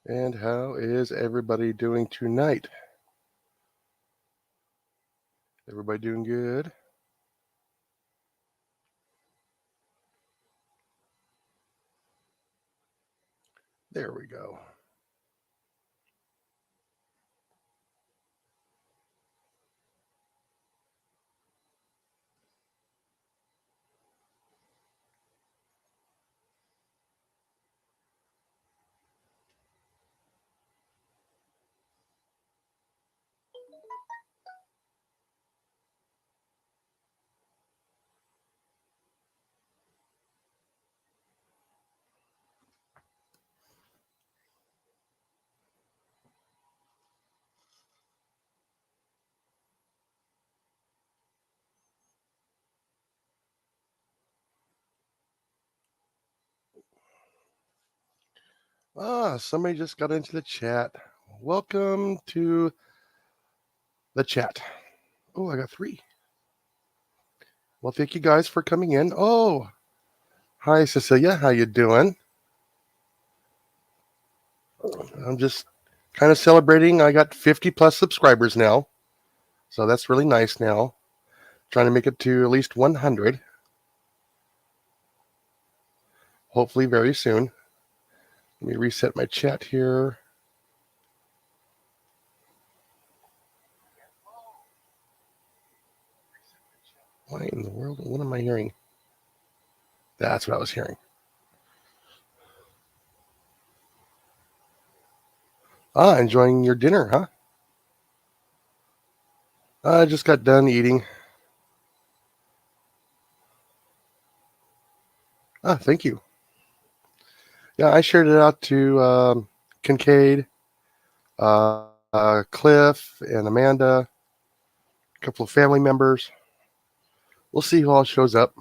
And how is everybody doing tonight? Everybody doing good? There we go. Somebody just got into the chat. Welcome to the chat. Oh, I got 3. Well, thank you guys for coming in. Oh, hi Cecilia, how you doing? I'm just kind of celebrating. I got 50 plus subscribers now, so that's really nice now. Trying to make it to at least 100. Hopefully very soon. Let me reset my chat here. Why in the world? What am I hearing? That's what I was hearing. Enjoying your dinner, huh? I just got done eating. Thank you. Yeah, I shared it out to Kincaid, Cliff, and Amanda, a couple of family members. We'll see who all shows up.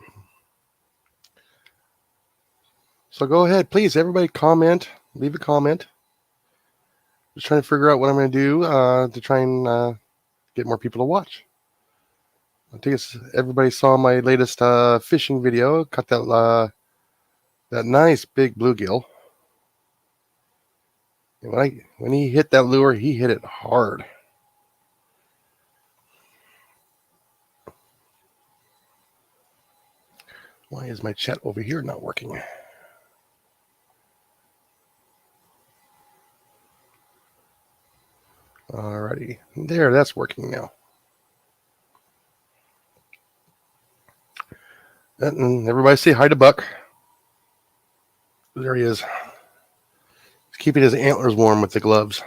So go ahead, please, everybody comment, leave a comment. Just trying to figure out what I'm going to do to try and get more people to watch. I think everybody saw my latest fishing video. Caught that nice big bluegill. And when he hit that lure, he hit it hard. Why is my chat over here not working? Alrighty, there, that's working now. And everybody say hi to Buck. There he is. He's keeping his antlers warm with the gloves.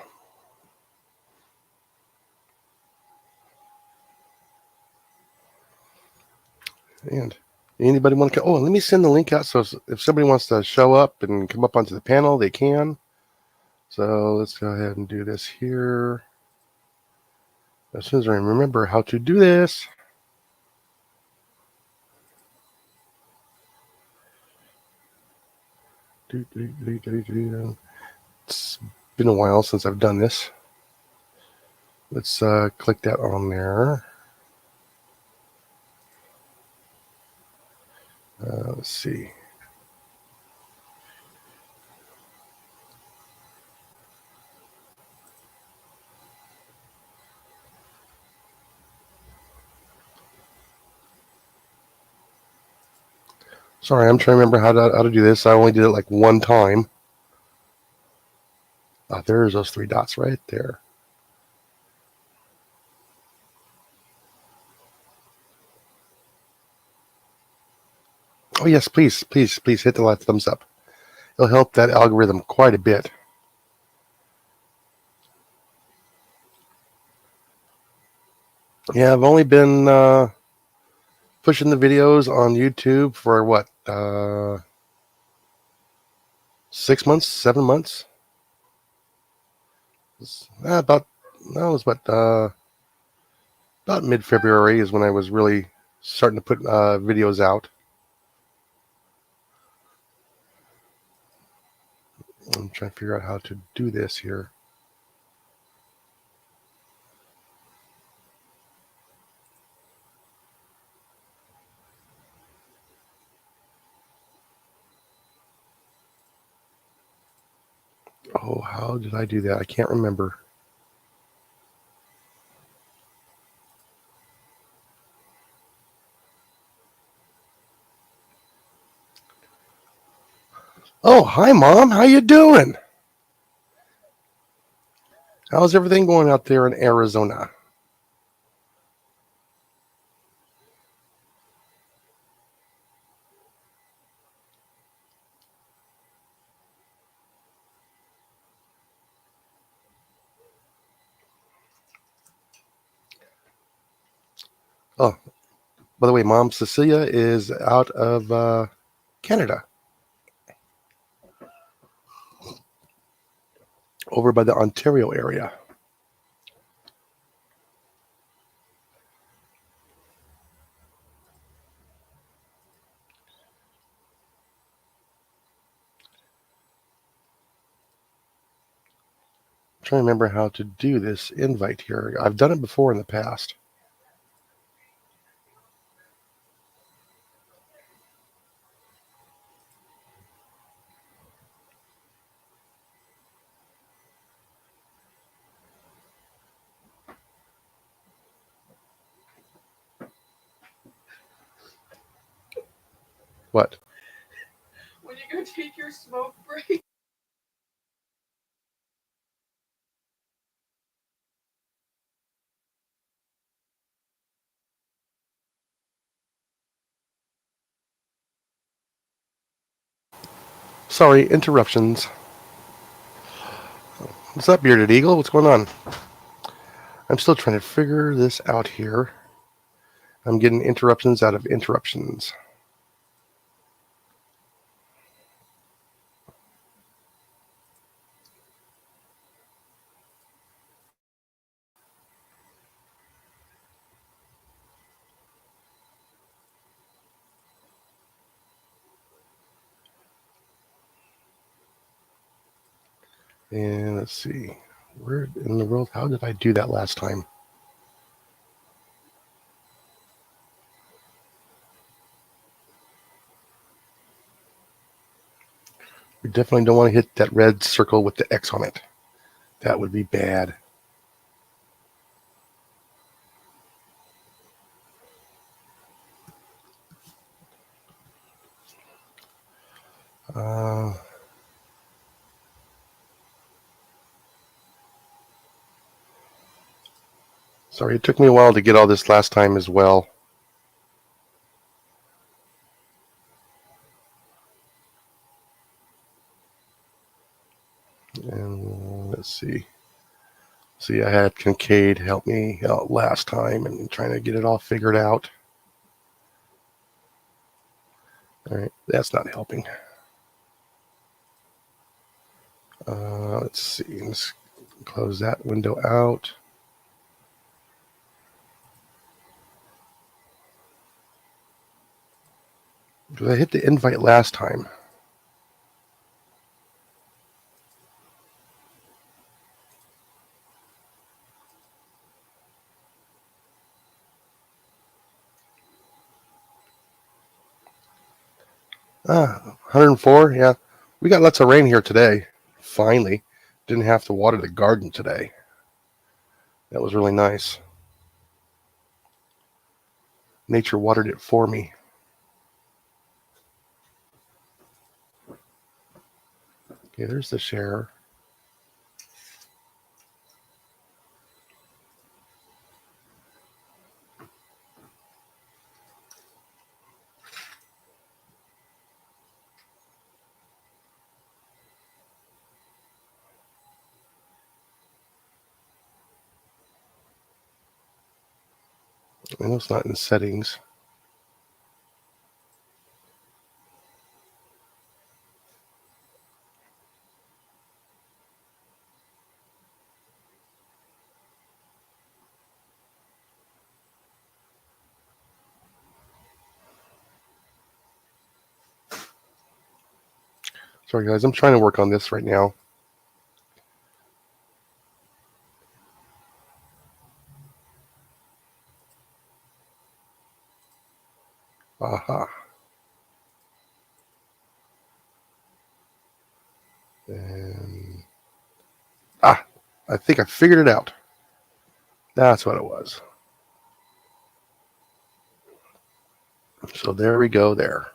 And anybody want to? Oh, let me send the link out so if somebody wants to show up and come up onto the panel, they can. So let's go ahead and do this here. As soon as I remember how to do this. It's been a while since I've done this. Let's click that on there. Let's see. Sorry, I'm trying to remember how to do this. I only did it like one time. There's those 3 dots right there. Oh yes, please hit the left thumbs up. It'll help that algorithm quite a bit. Yeah, I've only been pushing the videos on YouTube for what, 6 months, 7 months. About mid-February is when I was really starting to put videos out. I'm trying to figure out how to do this here. Oh, how did I do that? I can't remember. Oh, hi, Mom. How you doing? How's everything going out there in Arizona? Oh, by the way, Mom, Cecilia is out of Canada, over by the Ontario area. I'm trying to remember how to do this invite here. I've done it before in the past. What? When you go take your smoke break. Sorry, interruptions. What's up, Bearded Eagle? What's going on? I'm still trying to figure this out here. I'm getting interruptions out of interruptions. And let's see. Where in the world? How did I do that last time? We definitely don't want to hit that red circle with the X on it. That would be bad. Uh, Sorry, it took me a while to get all this last time as well. And let's see. See, I had Kincaid help me out last time and trying to get it all figured out. All right, that's not helping. Let's see. Let's close that window out. Because I hit the invite last time. Ah, 104. Yeah, we got lots of rain here today. Finally, didn't have to water the garden today. That was really nice. Nature watered it for me. Okay, there's the share. I know it's not in settings. Sorry, guys. I'm trying to work on this right now. Aha. And I think I figured it out. That's what it was. So there we go there.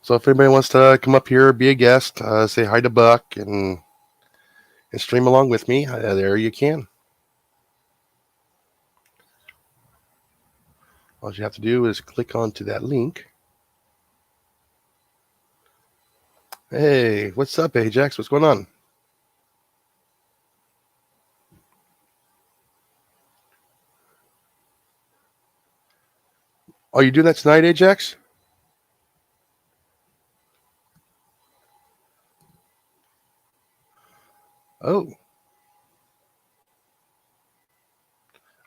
So if anybody wants to come up here, be a guest, say hi to Buck, and stream along with me, there you can. All you have to do is click onto that link. Hey, what's up, Ajax? What's going on? Are you doing that tonight, Ajax? Oh.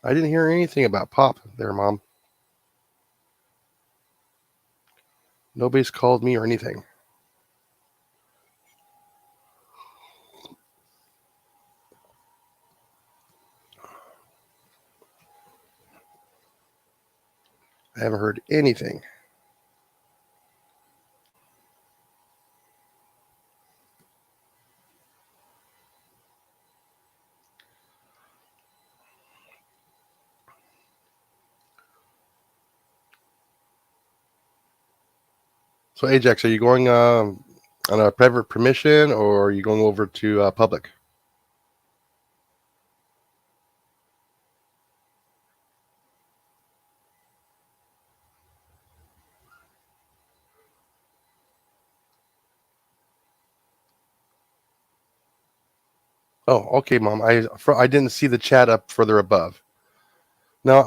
I didn't hear anything about Pop there, Mom. Nobody's called me or anything. I haven't heard anything. So, Ajax, are you going on a private permission, or are you going over to public? Oh, okay, Mom. I didn't see the chat up further above. Now,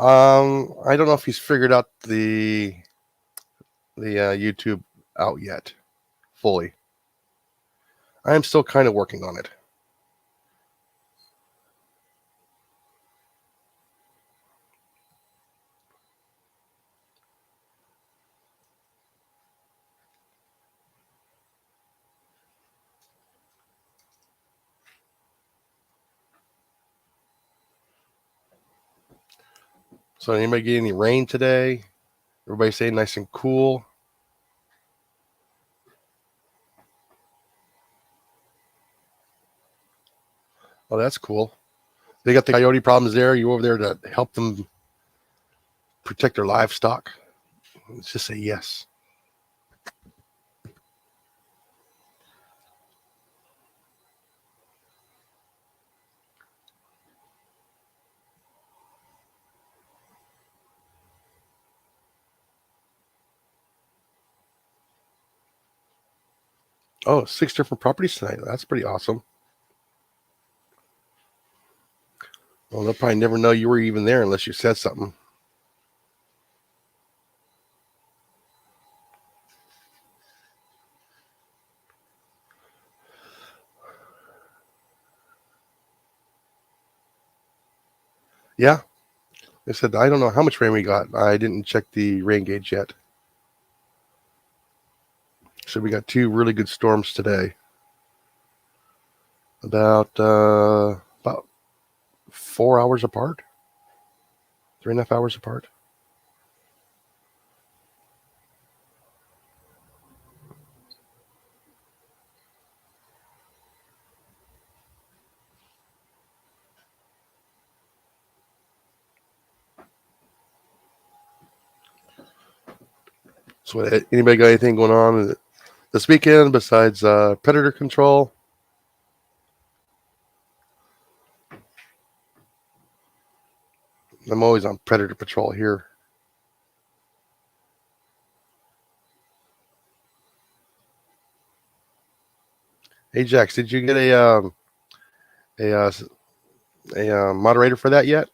I don't know if he's figured out the YouTube out yet fully. I am still kind of working on it. So, anybody get any rain today? Everybody stay nice and cool. Oh, that's cool. They got the coyote problems there. You over there to help them protect their livestock? Let's just say yes. Oh, 6 different properties tonight. That's pretty awesome. Well, they'll probably never know you were even there unless you said something. Yeah. They said, I don't know how much rain we got. I didn't check the rain gauge yet. So we got 2 really good storms today. About 4 hours apart. 3.5 hours apart. So anybody got anything going on this weekend besides predator control? I'm always on predator patrol here. Ajax, did you get a moderator for that yet?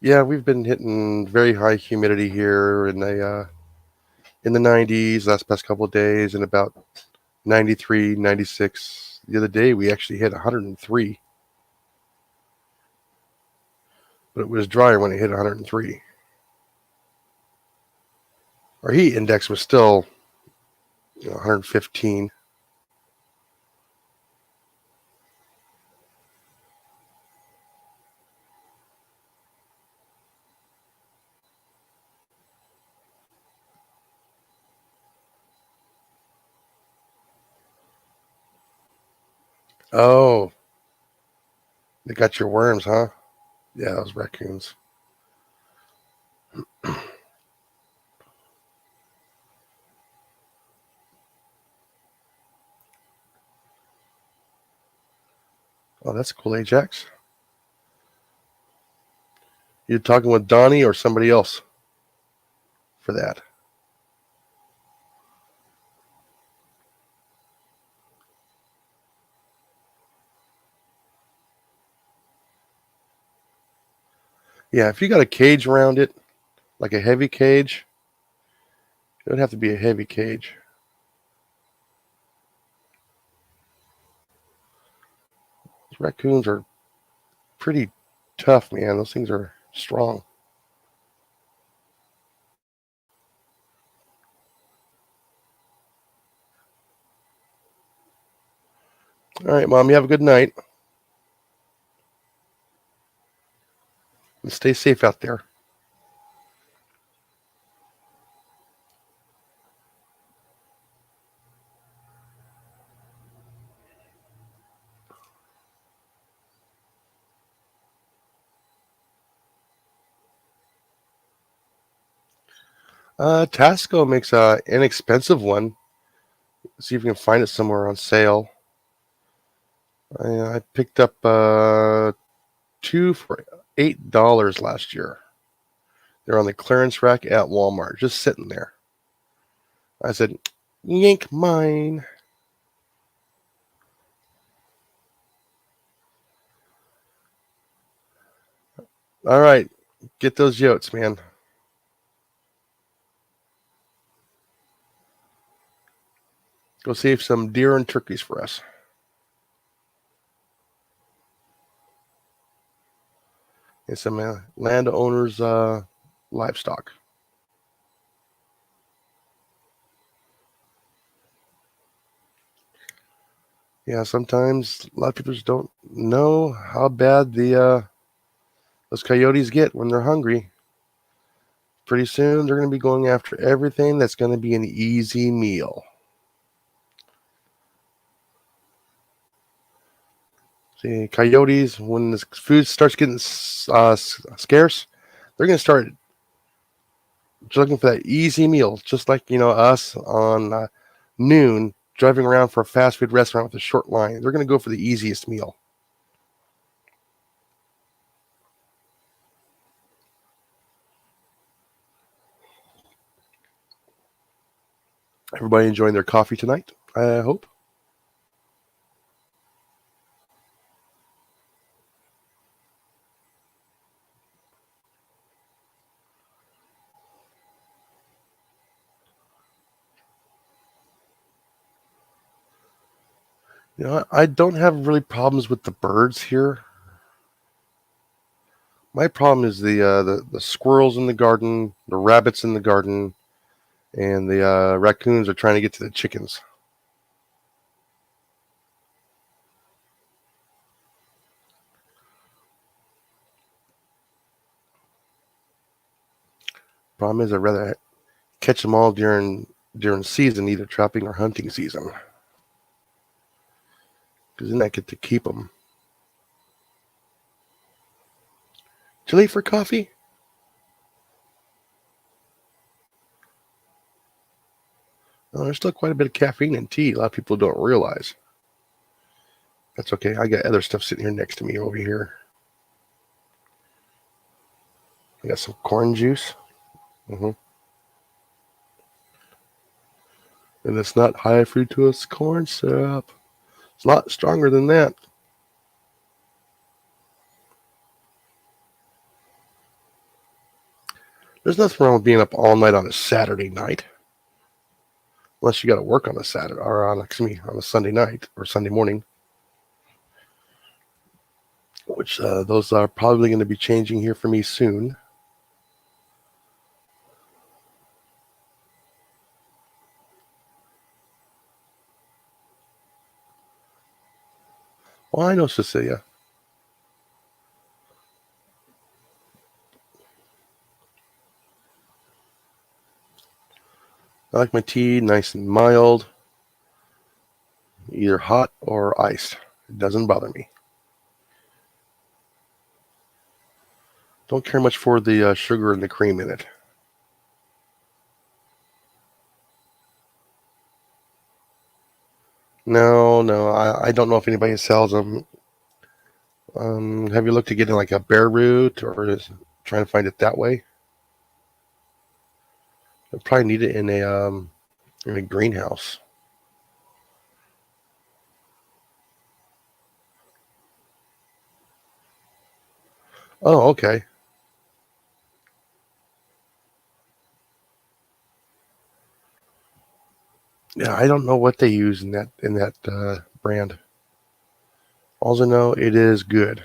Yeah, we've been hitting very high humidity here in the 90s last past couple of days, and about 93, 96. The other day we actually hit 103, but it was drier when it hit 103. Our heat index was still 115. Oh, they got your worms, huh? Yeah, those raccoons. Oh, that's cool, Ajax. You talking with Donnie or somebody else for that? Yeah, if you got a cage around it, like a heavy cage, it would have to be a heavy cage. Those raccoons are pretty tough, man. Those things are strong. All right, Mom, you have a good night. And stay safe out there. Tasco makes a inexpensive one. See if you can find it somewhere on sale. I picked up two for $8 last year. They're on the clearance rack at Walmart, just sitting there. I said, "Yank mine." All right, get those yotes, man. Go save some deer and turkeys for us. And some landowners' livestock. Yeah, sometimes a lot of people just don't know how bad the those coyotes get when they're hungry. Pretty soon, they're going to be going after everything that's going to be an easy meal. See, coyotes, when the food starts getting scarce, they're going to start looking for that easy meal, just like us on noon driving around for a fast food restaurant with a short line. They're going to go for the easiest meal. Everybody enjoying their coffee tonight, I hope. I don't have really problems with the birds here. My problem is the squirrels in the garden, the rabbits in the garden, and the raccoons are trying to get to the chickens. Problem is, I'd rather catch them all during season, either trapping or hunting season, because then I get to keep them. Too late for coffee? There's still quite a bit of caffeine in tea. A lot of people don't realize. That's okay. I got other stuff sitting here next to me over here. I got some corn juice. And it's not high fructose corn syrup. It's a lot stronger than that. There's nothing wrong with being up all night on a Saturday night. Unless you got to work on a Saturday, or on a Sunday night or Sunday morning. Which those are probably going to be changing here for me soon. Well, I know Cecilia. I like my tea nice and mild, either hot or iced. It doesn't bother me. Don't care much for the sugar and the cream in it. No, I don't know if anybody sells them. Have you looked at getting like a bare root or just trying to find it that way? I probably need it in a greenhouse. Oh, okay. Yeah, I don't know what they use in that brand. All I know, it is good.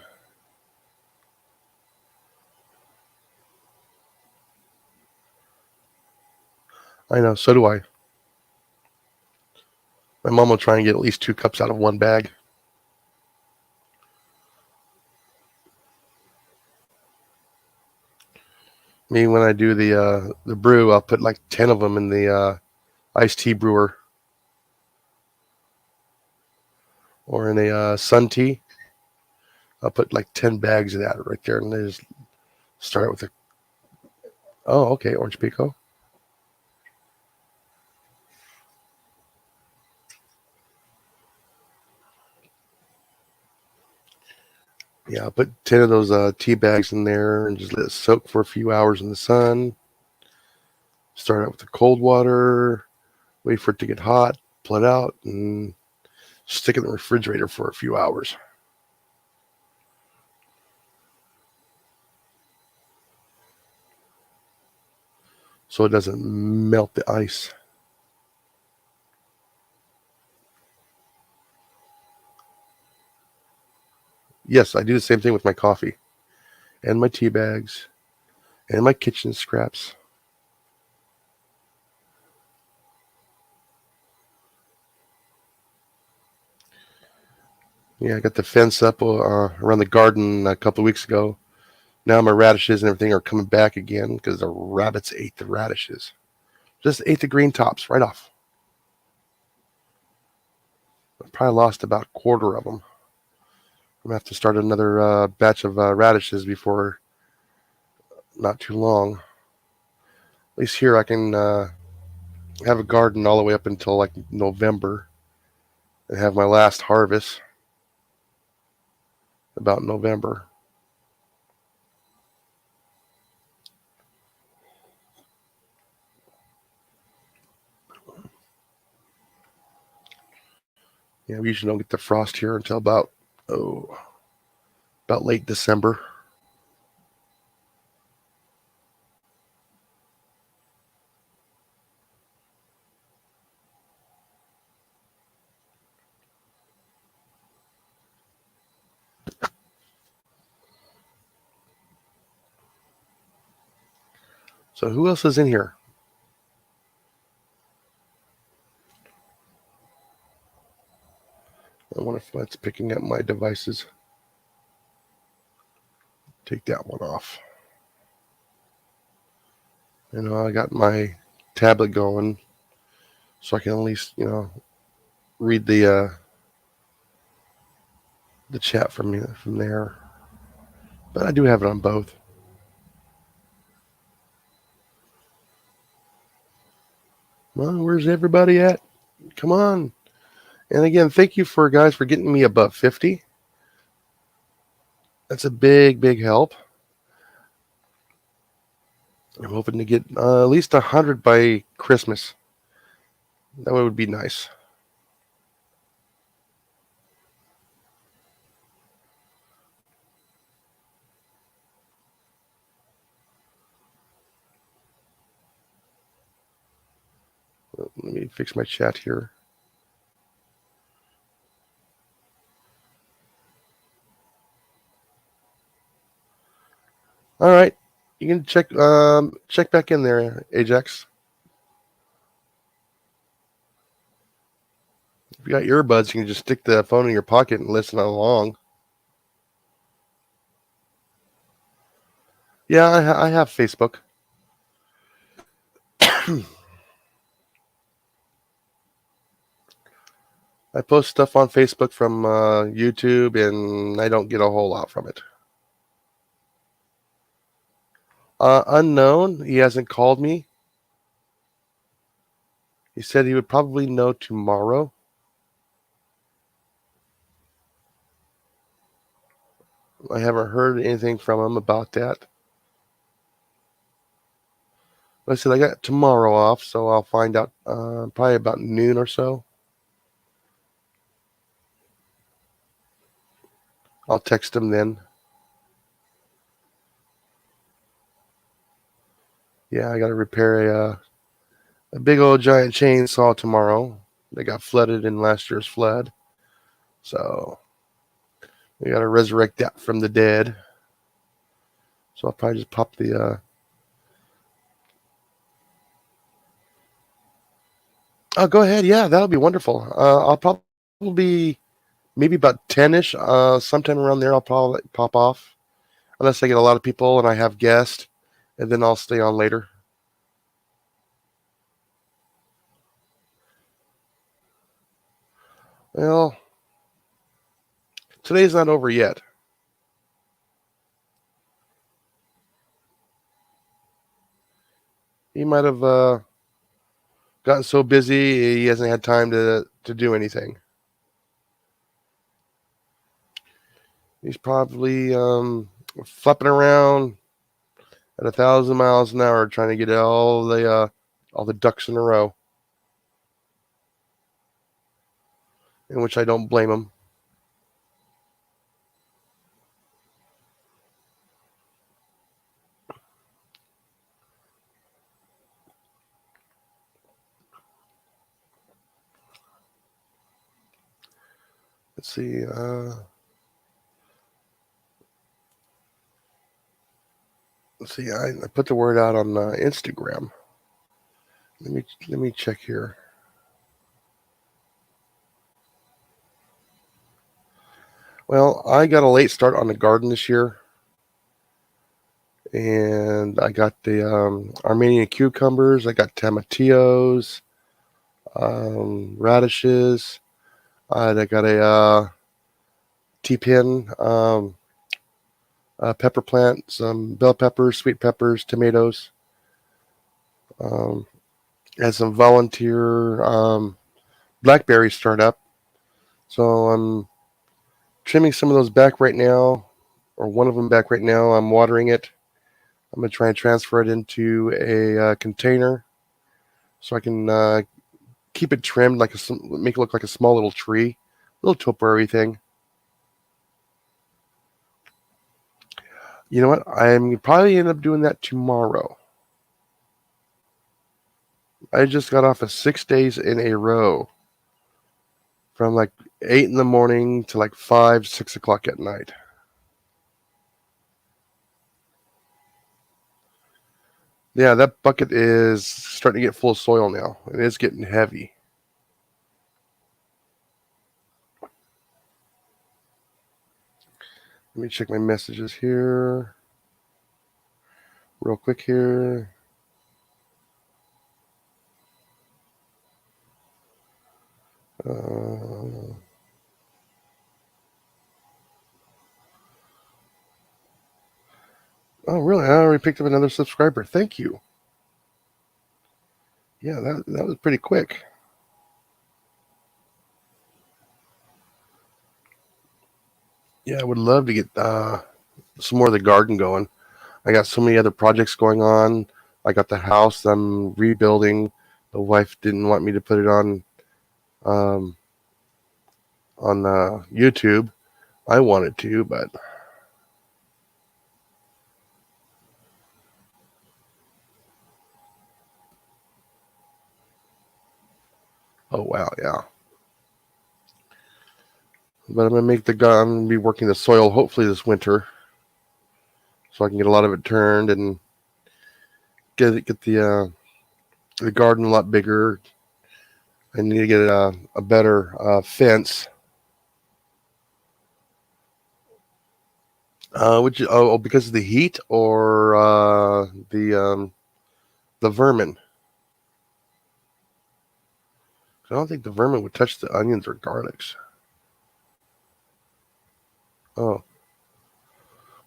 I know, so do I. My mom will try and get at least 2 cups out of one bag. Me, when I do the brew, I'll put like 10 of them in the iced tea brewer or in a sun tea. I'll put like 10 bags of that right there, and they just start with a. Oh, okay, orange pico. Yeah, I'll put 10 of those tea bags in there and just let it soak for a few hours in the sun. Start out with the cold water, wait for it to get hot, pull it out, and stick it in the refrigerator for a few hours. So it doesn't melt the ice. Yes, I do the same thing with my coffee and my tea bags and my kitchen scraps. Yeah, I got the fence up around the garden a couple of weeks ago. Now my radishes and everything are coming back again because the rabbits ate the radishes. Just ate the green tops right off. I probably lost about a quarter of them. I'm going to have to start another batch of radishes before not too long. At least here I can have a garden all the way up until like November and have my last harvest about November. Yeah, we usually don't get the frost here until about late December. So who else is in here? I wonder if that's picking up my devices. Take that one off. I got my tablet going, so I can at least read the chat from there. But I do have it on both. Well, where's everybody at? Come on. And again, thank you for getting me above 50. That's a big help. I'm hoping to get at least 100 by Christmas. That would be nice. Let me fix my chat here. All right, you can check back in there, Ajax. If you got earbuds, you can just stick the phone in your pocket and listen along. Yeah, I have Facebook. I post stuff on Facebook from YouTube, and I don't get a whole lot from it. Unknown. He hasn't called me. He said he would probably know tomorrow. I haven't heard anything from him about that. But I said I got tomorrow off, so I'll find out probably about noon or so. I'll text him then. Yeah, I got to repair a big old giant chainsaw tomorrow. They got flooded in last year's flood. So we got to resurrect that from the dead. So I'll probably just pop the... Oh, go ahead. Yeah, that'll be wonderful. I'll probably maybe about 10-ish. Sometime around there I'll probably pop off. Unless I get a lot of people and I have guests. And then I'll stay on later. Well, today's not over yet. He might have gotten so busy he hasn't had time to do anything. He's probably flapping around at 1,000 miles an hour trying to get all the ducks in a row. In which I don't blame him. Let's see. Let's see. I put the word out on Instagram. Let me check here. Well, I got a late start on the garden this year, and I got the Armenian cucumbers. I got tomatillos, radishes. I got a T-pin. Pepper plant, some bell peppers, sweet peppers, tomatoes. Had some volunteer blackberries start up. So I'm trimming some of those back right now, or one of them back right now. I'm watering it. I'm going to try and transfer it into a container so I can keep it trimmed, make it look like a small little tree, little topiary thing. You know what? I'm probably end up doing that tomorrow. I just got off of 6 days in a row. From like 8 in the morning to like 5, 6 o'clock at night. Yeah, that bucket is starting to get full of soil now. It is getting heavy. Let me check my messages here. Real quick here. Oh, really? I already picked up another subscriber. Thank you. Yeah, that was pretty quick. Yeah, I would love to get some more of the garden going. I got so many other projects going on. I got the house I'm rebuilding. The wife didn't want me to put it on YouTube. I wanted to, but oh wow, yeah. But I'm gonna be working the soil hopefully this winter, so I can get a lot of it turned and get the garden a lot bigger. I need to get a better fence. Because of the heat or the vermin? I don't think the vermin would touch the onions or garlics. Oh.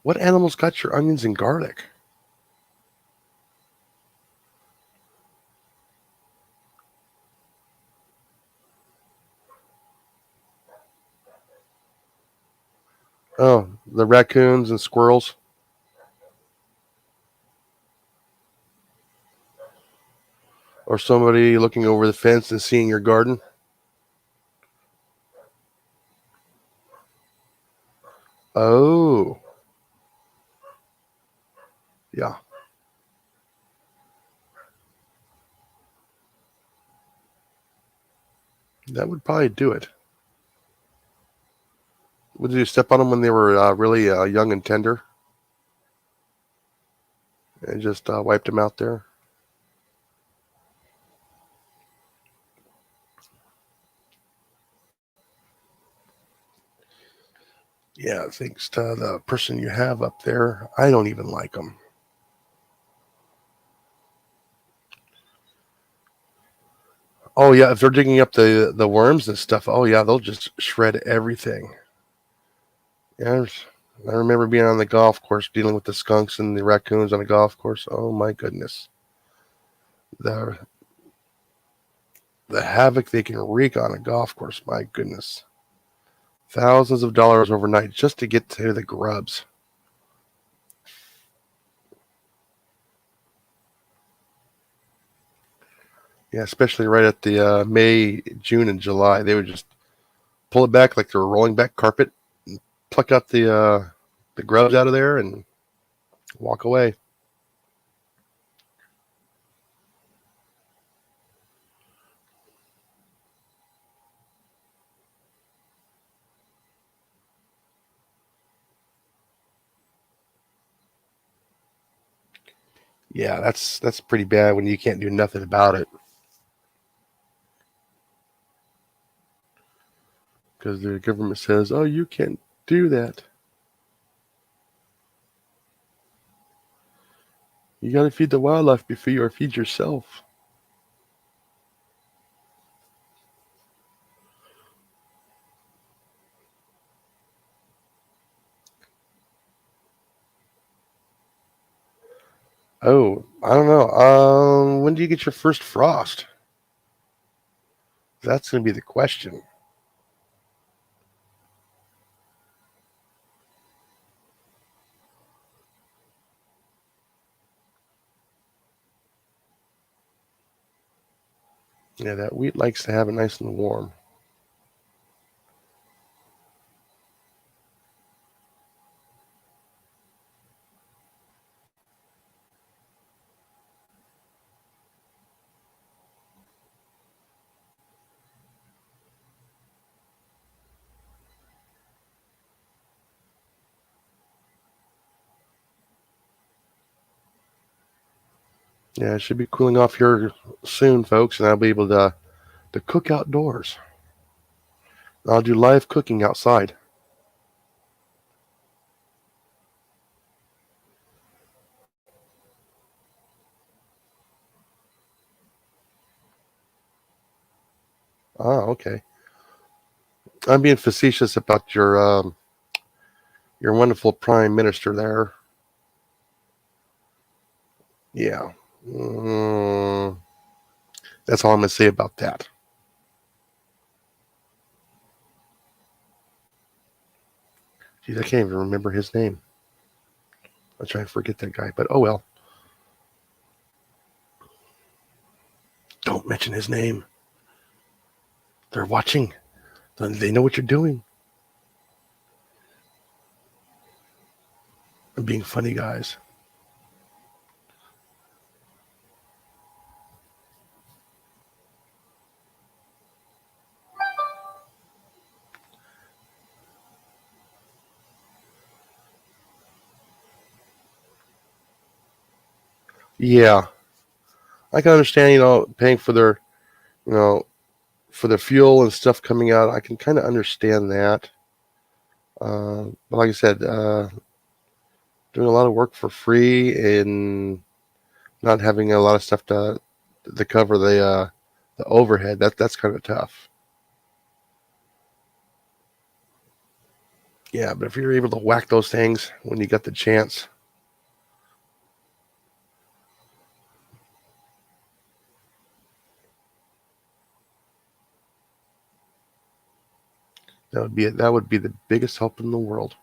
What animals got your onions and garlic? Oh, the raccoons and squirrels. Or somebody looking over the fence and seeing your garden. Oh. Yeah. That would probably do it. Would you step on them when they were really young and tender? And just wiped them out there? Yeah, thanks to the person you have up there. I don't even like them. Oh, yeah, if they're digging up the worms and stuff, oh, yeah, they'll just shred everything. Yeah, I remember being on the golf course dealing with the skunks and the raccoons on a golf course. Oh, my goodness. The havoc they can wreak on a golf course, my goodness. Thousands of dollars overnight just to get to the grubs. Yeah, especially right at the May, June, and July. They would just pull it back like they were rolling back carpet, and pluck out the grubs out of there and walk away. Yeah, that's pretty bad when you can't do nothing about it because the government says, "Oh, you can't do that. You got to feed the wildlife before you feed yourself." Oh, I don't know. When do you get your first frost? That's going to be the question. Yeah, that wheat likes to have it nice and warm. Yeah, it should be cooling off here soon, folks, and I'll be able to cook outdoors. I'll do live cooking outside. Ah, okay. I'm being facetious about your wonderful prime minister there. Yeah. Mm, that's all I'm going to say about that. Geez, I can't even remember his name. I'll try to forget that guy, but oh well. Don't mention his name. They're watching. They know what you're doing. I'm being funny, guys. Yeah, I can understand. Paying for their, you know, for the fuel and stuff coming out. I can kind of understand that. But like I said, doing a lot of work for free and not having a lot of stuff to cover The overhead, that's kind of tough. Yeah, but if you're able to whack those things when you got the chance. That would be the biggest help in the world.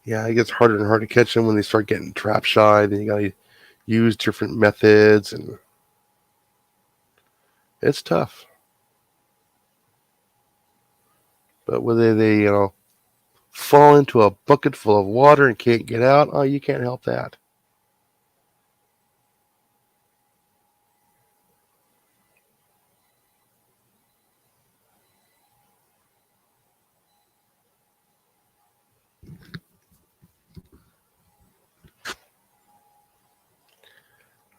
Yeah, it gets harder and harder to catch them when they start getting trap shy. Then you gotta use different methods, and it's tough. But whether they fall into a bucket full of water and can't get out, oh, you can't help that.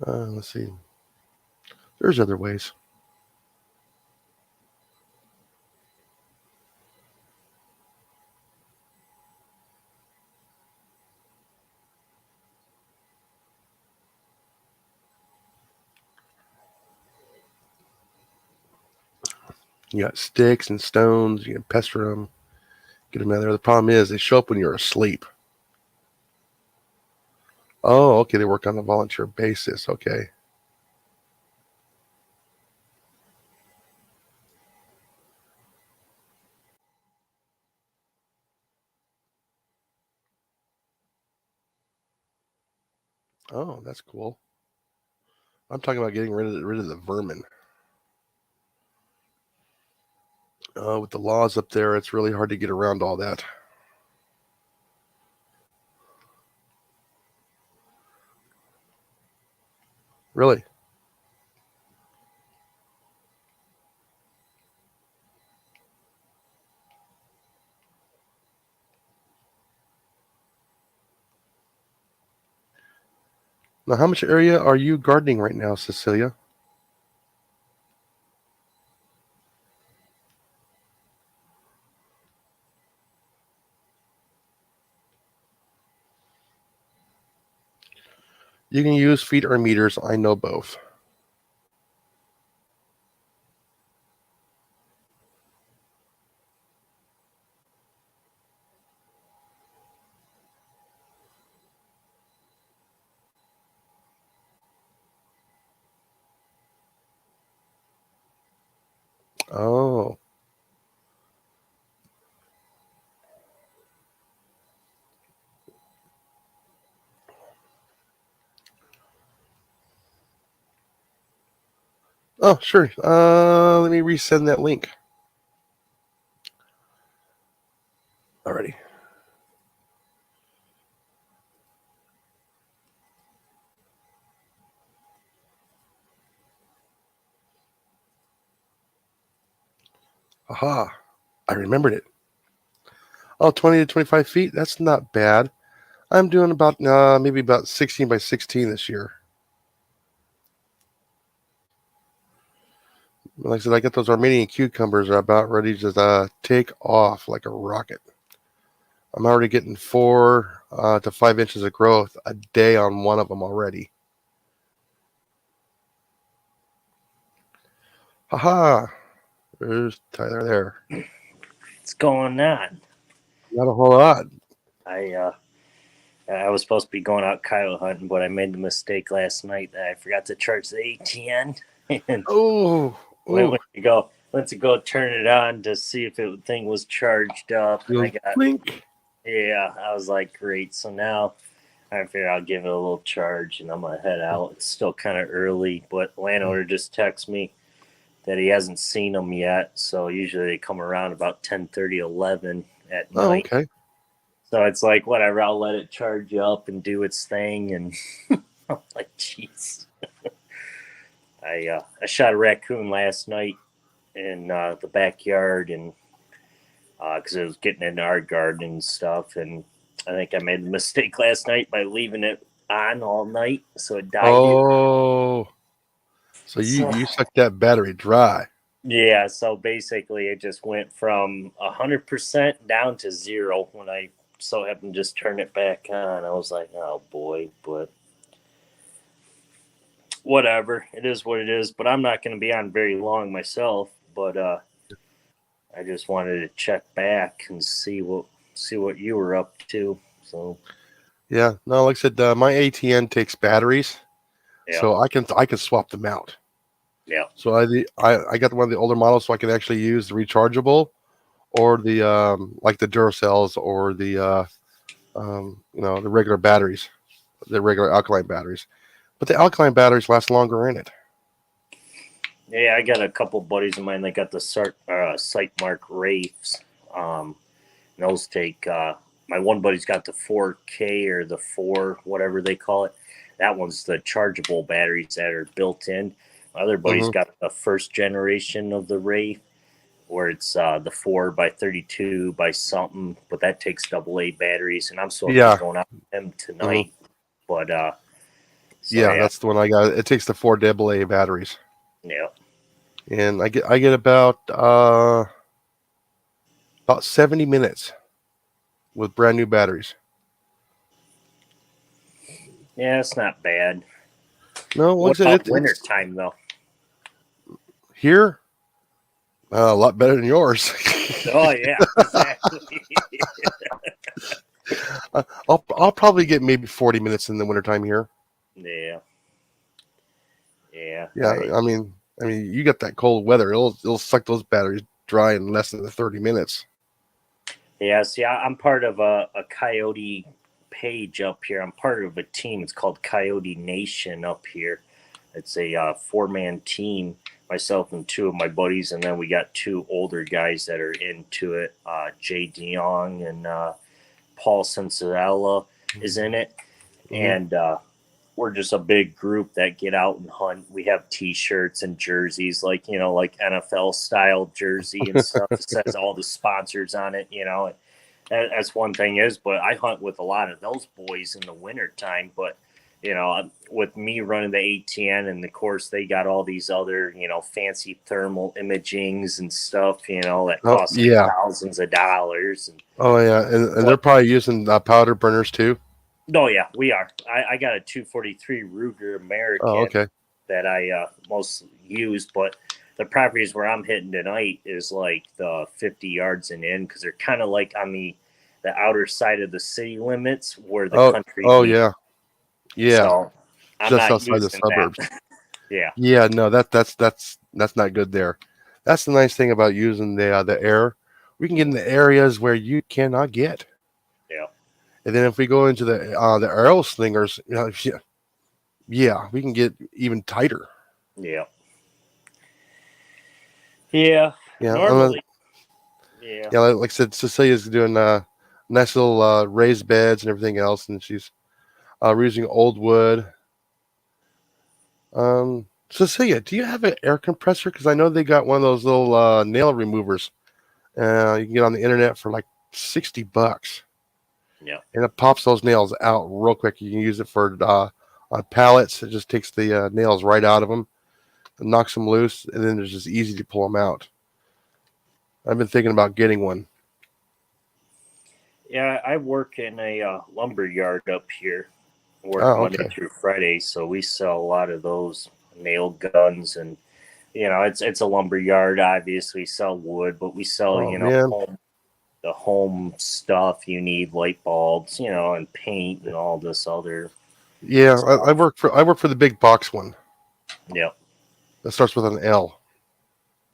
Let's see. There's other ways. You got sticks and stones. You can pester them, get them out of there. The problem is they show up when you're asleep. Oh, okay. They work on a volunteer basis. Okay. Oh, that's cool. I'm talking about getting rid of the vermin. With the laws up there, it's really hard to get around all that. Really. Now, how much area are you gardening right now, Cecilia? You can use feet or meters. I know both. Oh. Oh, sure. Let me resend that link. Alrighty. Aha. I remembered it. Oh, 20 to 25 feet? That's not bad. I'm doing about maybe about 16 by 16 this year. Like I said, I got those Armenian cucumbers are about ready to take off like a rocket. I'm already getting 4 to 5 inches of growth a day on one of them already. Haha. There's Tyler there. What's going on? Not a whole lot. I was supposed to be going out coyote hunting, but I made the mistake last night that I forgot to charge the ATN, and Oh. went to go turn it on to see if the thing was charged up, and I got blink. Yeah. I was like, great. So now I figure I'll give it a little charge, and I'm gonna head out. It's still kind of early, but landowner just texted me that he hasn't seen them yet. So usually they come around about 10:30, 11 at Oh, night. okay. So it's like, whatever, I'll let it charge up and do its thing. And I'm like, jeez. I shot a raccoon last night in the backyard, and because it was getting in our garden and stuff. And I think I made a mistake last night by leaving it on all night, so it died. Oh. So you sucked that battery dry. Yeah, so basically it just went from 100% down to 0 when I so happened to just turn it back on. I was like, oh boy, but whatever. It is what it is. But I'm not going to be on very long myself. But I just wanted to check back and see what you were up to. So Yeah, no, like I said, my ATN takes batteries, yeah, so I can swap them out. yeah, So I got one of the older models, so I can actually use the rechargeable or the like the Duracells or the the regular batteries, the regular alkaline batteries. But the alkaline batteries last longer in it. yeah. I got a couple buddies of mine that got the Sight Mark Wraiths. And those take my one buddy's got the 4K or the 4 whatever they call it. That one's the chargeable batteries that are built in. My other buddy's Mhm. got the first generation of the Wraith, where it's the 4 by 32 by something, but that takes AA batteries, and I'm supposed to be Yeah, going out with them mhm. tonight. But so Yeah, yeah, that's the one I got. It takes the 4AA batteries, yeah, and I get about 70 minutes with brand new batteries. yeah. It's not bad. No, like I What said, about winter it's time though? here a lot better than yours. Oh yeah, exactly. I'll probably get maybe 40 minutes in the wintertime here. Yeah, yeah. Yeah, I mean, you get that cold weather, it'll suck those batteries dry in less than 30 minutes. Yeah, see, I'm part of a Coyote page up here. I'm part of a team. It's called Coyote Nation up here. It's a 4-man team, myself and 2 of my buddies, and then we got 2 older guys that are into it. Jay DeYoung and Paul Cianciarella is in it. Mhm. And we're just a big group that get out and hunt. We have T-shirts and jerseys, like like NFL style jersey and stuff. It says all the sponsors on it. That's one thing is. But I hunt with a lot of those boys in the wintertime. But with me running the ATN, and of course they got all these other fancy thermal imagings and stuff. That Oh cost like yeah, thousands of dollars. And oh yeah, and they're what probably using powder burners too. Oh yeah, we are. I got a 243 Ruger Oh, American okay. that I most use, but the properties where I'm hitting tonight is like the 50 yards and in, because they're kind of like on the outer side of the city limits where the Oh, country oh meets. yeah, yeah, So I'm just not outside the using that. suburbs. Yeah, Yeah, no, that's not good there. That's the nice thing about using the air. We can get in the areas where you cannot get. yeah, And then if we go into the arrow slingers, yeah, we can get even tighter. yeah, yeah. Yeah, Normally, yeah, yeah. Like I said, Cecilia's doing nice little raised beds and everything else, and she's reusing old wood. Cecilia, do you have an air compressor? Because I know they got one of those little nail removers. You can get on the internet for like $60, yeah, and it pops those nails out real quick. You can use it for on pallets. It just takes the nails right out of them, and knocks them loose, and then it's just easy to pull them out. I've been thinking about getting one. yeah. I work in a lumber yard up here. Work Oh, Monday okay. through Friday, so we sell a lot of those nail guns, and it's a lumber yard. Obviously, sell wood, but we sell Oh man, the home stuff you need, light bulbs, and paint and all this other yeah. stuff. I work for the big box one Yep. that starts with an L.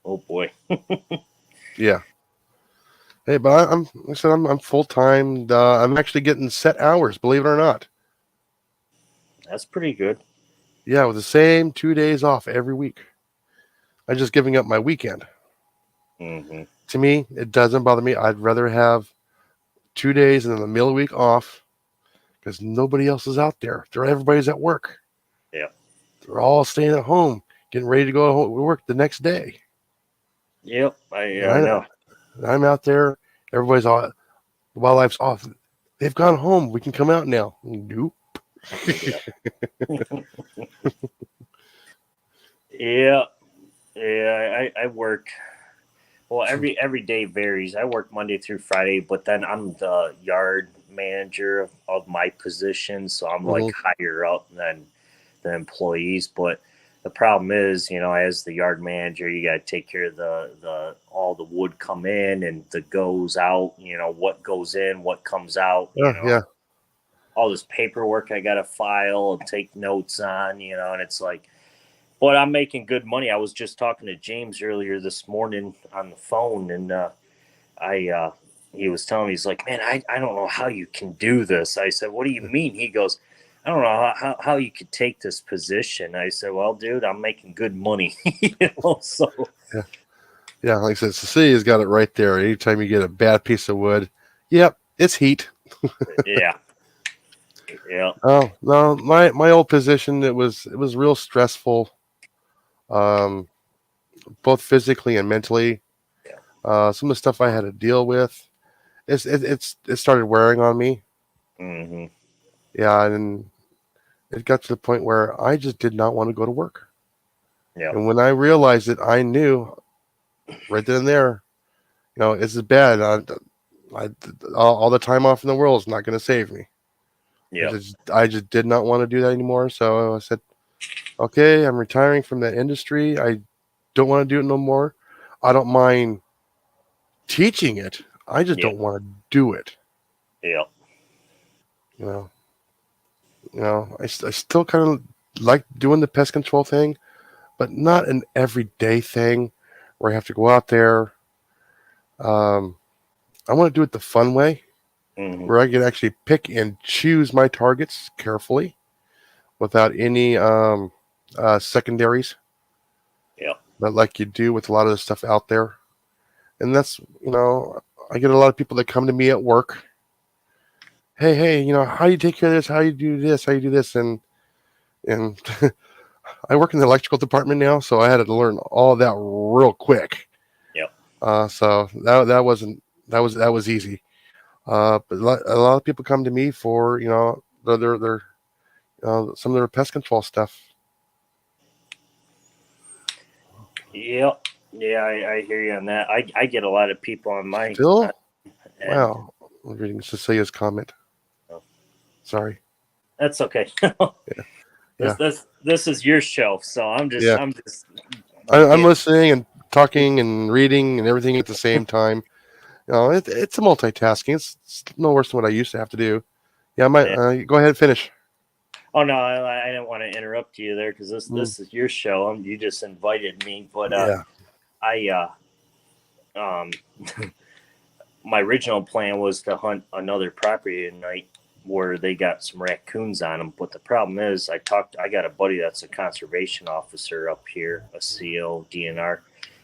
Oh boy. Yeah. Hey, but like I said, I'm full time. I'm actually getting set hours, believe it or not. That's pretty good. Yeah, with the same 2 days off every week. I'm just giving up my weekend. Hmm. To me, it doesn't bother me. I'd rather have 2 days and then the middle of the week off because nobody else is out there. Everybody's at work. Yeah. They're all staying at home, getting ready to go to work the next day. Yep. And I know. I'm out there. Everybody's all the wildlife's off. They've gone home. We can come out now. Nope. Yeah. Yeah. Yeah, I work. Well, every day varies. I work Monday through Friday, but then I'm the yard manager of my position, so I'm like Mhm. higher up than the employees. But the problem is, as the yard manager, you got to take care of the all the wood come in and the goes out. What goes in, what comes out. Yeah, yeah. All this paperwork I got to file and take notes on. And it's like. But I'm making good money. I was just talking to James earlier this morning on the phone, and he was telling me, he's like, man, I don't know how you can do this. I said, what do you mean? He goes, I don't know how you could take this position. I said, well, dude, I'm making good money. So Yeah. Yeah, like I said, Cecilia has got it right there. Anytime you get a bad piece of wood, yep, it's heat. yeah. Oh no, my old position it was real stressful, um, both physically and mentally. Yeah. Some of the stuff I had to deal with, it started wearing on me. Mm-hmm. Yeah, and it got to the point where I just did not want to go to work. Yeah. And when I realized it, I knew right then and there, this is bad. All the time off in the world is not going to save me. Yeah. I just did not want to do that anymore. So I said, okay, I'm retiring from that industry. I don't want to do it no more. I don't mind teaching it. I just Yeah. don't want to do it. Yeah. You know, I still kind of like doing the pest control thing, but not an everyday thing where I have to go out there. Um, I want to do it the fun way, Mm-hmm. where I can actually pick and choose my targets carefully without any secondaries, Yeah. but like you do with a lot of the stuff out there. And that's, I get a lot of people that come to me at work. Hey, how you take care of this? How you do this? How you do this? And I work in the electrical department now, so I had to learn all of that real quick. Yeah. So that was easy. But a lot of people come to me for their some of their pest control stuff. Yeah. Yeah. I hear you on that. I get a lot of people on my Still, and wow. I'm reading Cecilia's comment. Oh. Sorry. That's okay. Yeah. This is your show, so I'm just Yeah. I'm just I'm yeah, listening and talking and reading and everything at the same time. It's a multitasking. It's no worse than what I used to have to do. Yeah, I might yeah. go ahead and finish. Oh no, I didn't want to interrupt you there because this Mm, this is your show. You just invited me, but yeah. I um my original plan was to hunt another property tonight where they got some raccoons on them. But the problem is, I got a buddy that's a conservation officer up here, a CO, DNR,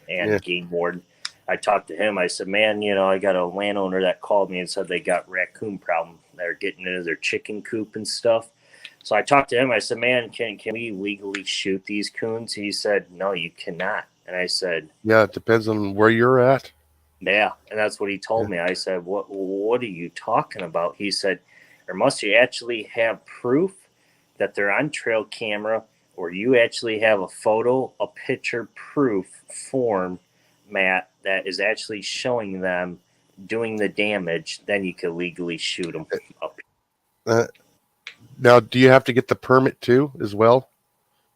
and Yeah. game warden. I talked to him. I said, man, I got a landowner that called me and said they got raccoon problem. They're getting into their chicken coop and stuff. So I talked to him. I said, man, can we legally shoot these coons? He said, no, you cannot. And I said, Yeah. It depends on where you're at. yeah, and that's what he told Yeah. me. I said, "What are you talking about?" He said, "Or must you actually have proof that they're on trail camera, or you actually have a photo, a picture proof form, Matt, that is actually showing them doing the damage. Then you can legally shoot them up." Uh, Now, do you have to get the permit too, as well?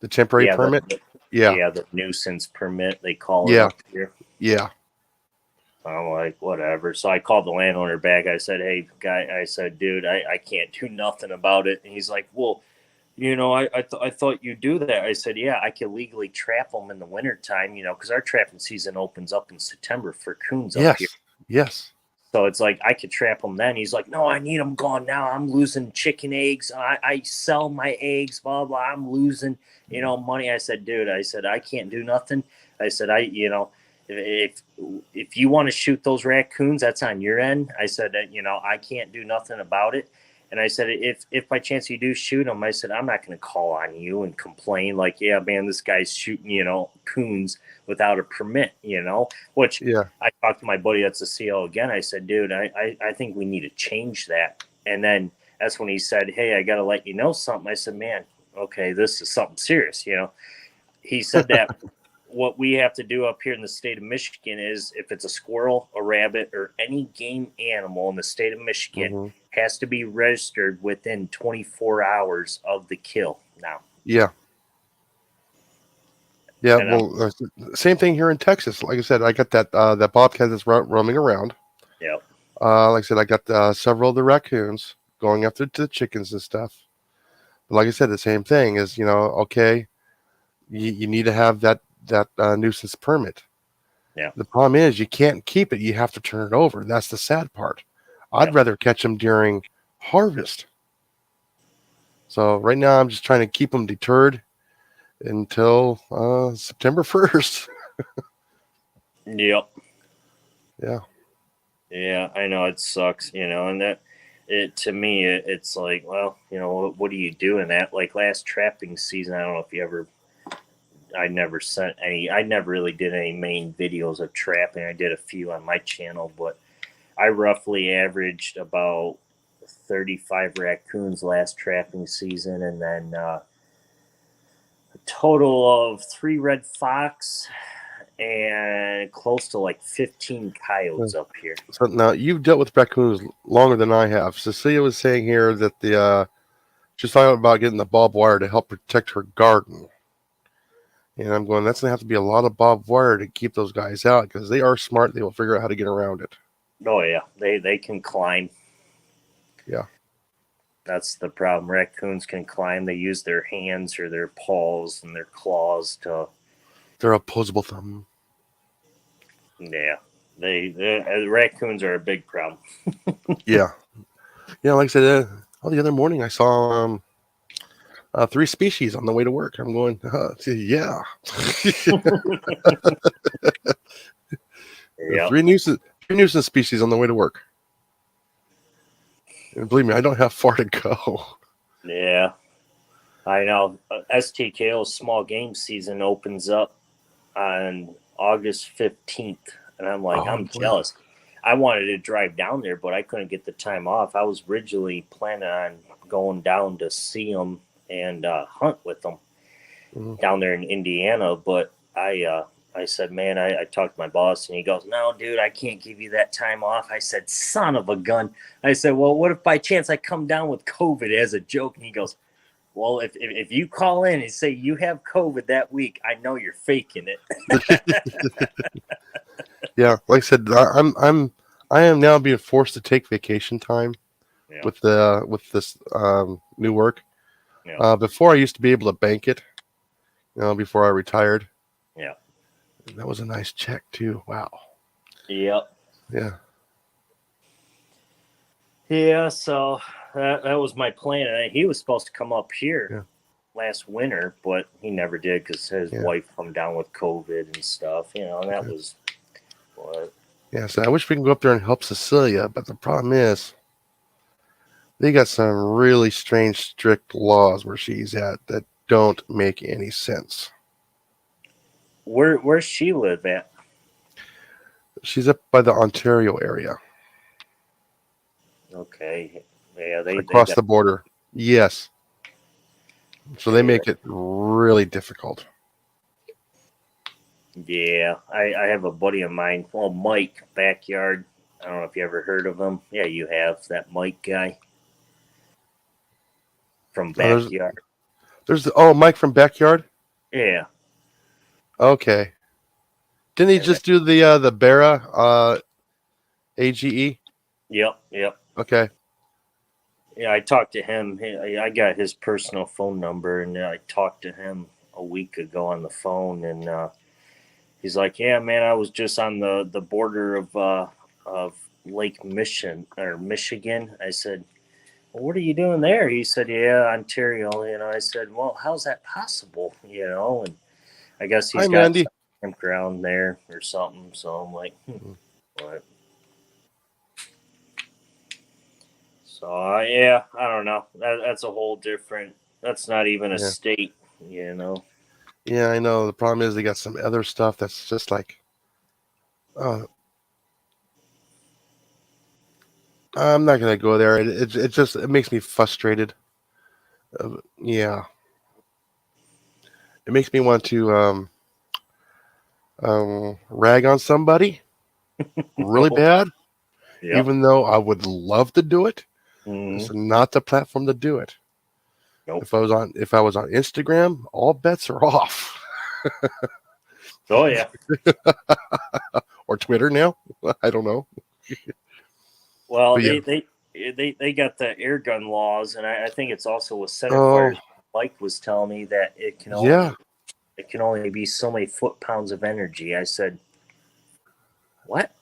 The temporary Yeah, permit? Yeah. the nuisance permit they call it Yeah. up here. Yeah. I'm like, whatever. So I called the landowner back. I said, hey, guy, I said, dude, I can't do nothing about it. And he's like, well, I thought you'd do that. I said, yeah, I can legally trap them in the wintertime, because our trapping season opens up in September for coons up here. Yes. Yes. So it's like I could trap them then. He's like, no, I need them gone now. I'm losing chicken eggs. I sell my eggs, blah, blah. I'm losing, money. I said, dude, I can't do nothing. I said, if you want to shoot those raccoons, that's on your end. I said that, I can't do nothing about it. And I said, if by chance you do shoot them, I said, I'm not going to call on you and complain like, yeah, man, this guy's shooting, coons without a permit, which Yeah. I talked to my buddy that's a CO again. I said, dude, I think we need to change that. And then that's when he said, hey, I got to let you know something. I said, man, okay, this is something serious, He said that what we have to do up here in the state of Michigan is if it's a squirrel, a rabbit, or any game animal in the state of Michigan, Mhm. has to be registered within 24 hours of the kill now. Yeah. Yeah, And well, same thing here in Texas. Like I said, I got that bobcat that's roaming around. yeah, Like I said, I got several of the raccoons going after the chickens and stuff. But like I said, the same thing is, okay, you need to have that nuisance permit. Yeah. The problem is you can't keep it. You have to turn it over. That's the sad part. I'd Yep. rather catch them during harvest. So right now I'm just trying to keep them deterred until September 1st. yep. Yeah. Yeah, I know it sucks, and that to me it's like, well, what do you do in that? Like last trapping season, I don't know if you ever. I never really did any main videos of trapping. I did a few on my channel, but I roughly averaged about 35 raccoons last trapping season, and then a total of 3 red fox and close to like 15 coyotes up here. So now you've dealt with raccoons longer than I have. Cecilia was saying here that she's talking about getting the barbed wire to help protect her garden. And I'm going, that's going to have to be a lot of barbed wire to keep those guys out because they are smart. They will figure out how to get around it. Oh yeah, they can climb. Yeah. That's the problem. Raccoons can climb. They use their hands or their paws and their claws to. They're opposable thumb. Yeah, raccoons are a big problem. Yeah. Yeah, like I said, the other morning I saw 3 species on the way to work. I'm going, yeah. Yeah. 3 nuisance species on the way to work. And believe me, I don't have far to go. Yeah, I know. STKO's small game season opens up on August 15th, and I'm like, I'm boy. jealous. I wanted to drive down there, but I couldn't get the time off. I was originally planning on going down to see them and hunt with them down there in Indiana, but I said, man, I talked to my boss, and he goes, no, dude, I can't give you that time off. I said, son of a gun. I said, well, what if by chance I come down with COVID as a joke? And he goes, well, if you call in and say you have COVID that week, I know you're faking it. Yeah, like I said, I am now being forced to take vacation time with this new work. Yeah. Before I used to be able to bank it, before I retired. Yeah. And that was a nice check too. Wow. Yep. Yeah. Yeah. So that was my plan. And he was supposed to come up here last winter, but he never did because his wife come down with COVID and stuff. And that was what. Yeah. So I wish we can go up there and help Cecilia, but the problem is they got some really strange, strict laws where she's at that don't make any sense. Where's she live at? She's up by the Ontario area. Okay. Yeah, across the border. Yes. So they make it really difficult. Yeah. I have a buddy of mine, Mike Backyard. I don't know if you ever heard of him. Yeah, you have. That Mike guy from Backyard. There's Mike from Backyard? Yeah. Okay. Didn't he just do the Barra AGE? Yep. Okay. Yeah, I talked to him. I got his personal phone number, and I talked to him a week ago on the phone, and he's like, "Yeah, man, I was just on the border of Lake Michigan. I said, well, what are you doing there? He said, yeah, Ontario. I said, well, how's that possible? And I guess he's got some campground there or something. So I'm like, what? So I don't know. That's a whole different. That's not even a state. Yeah, I know. The problem is they got some other stuff that's just like, I'm not gonna go there. It makes me frustrated. It makes me want to rag on somebody really bad, Yep. even though I would love to do it. Mhm. It's not the platform to do it. Nope. If I was on Instagram, all bets are off. Oh yeah. Or Twitter now. I don't know. Well, But yeah. they got the air gun laws, and I think it's also with center Oh, fires. Mike was telling me that it can only be so many foot pounds of energy. I said, what?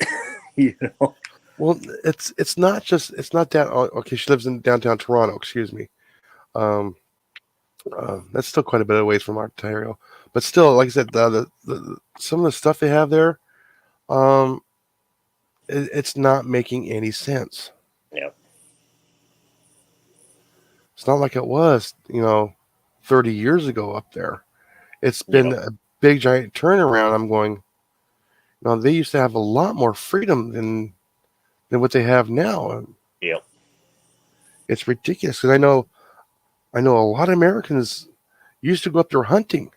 you know? well, it's not that. Okay, she lives in downtown Toronto. Excuse me. Um, that's still quite a bit away from Ontario, but still, like I said, the some of the stuff they have there, um, it's not making any sense. Yep. It's not like it was, 30 years ago up there. It's been Yep. a big giant turnaround. I'm going, they used to have a lot more freedom than what they have now. Yep. It's ridiculous. Because I know a lot of Americans used to go up there hunting.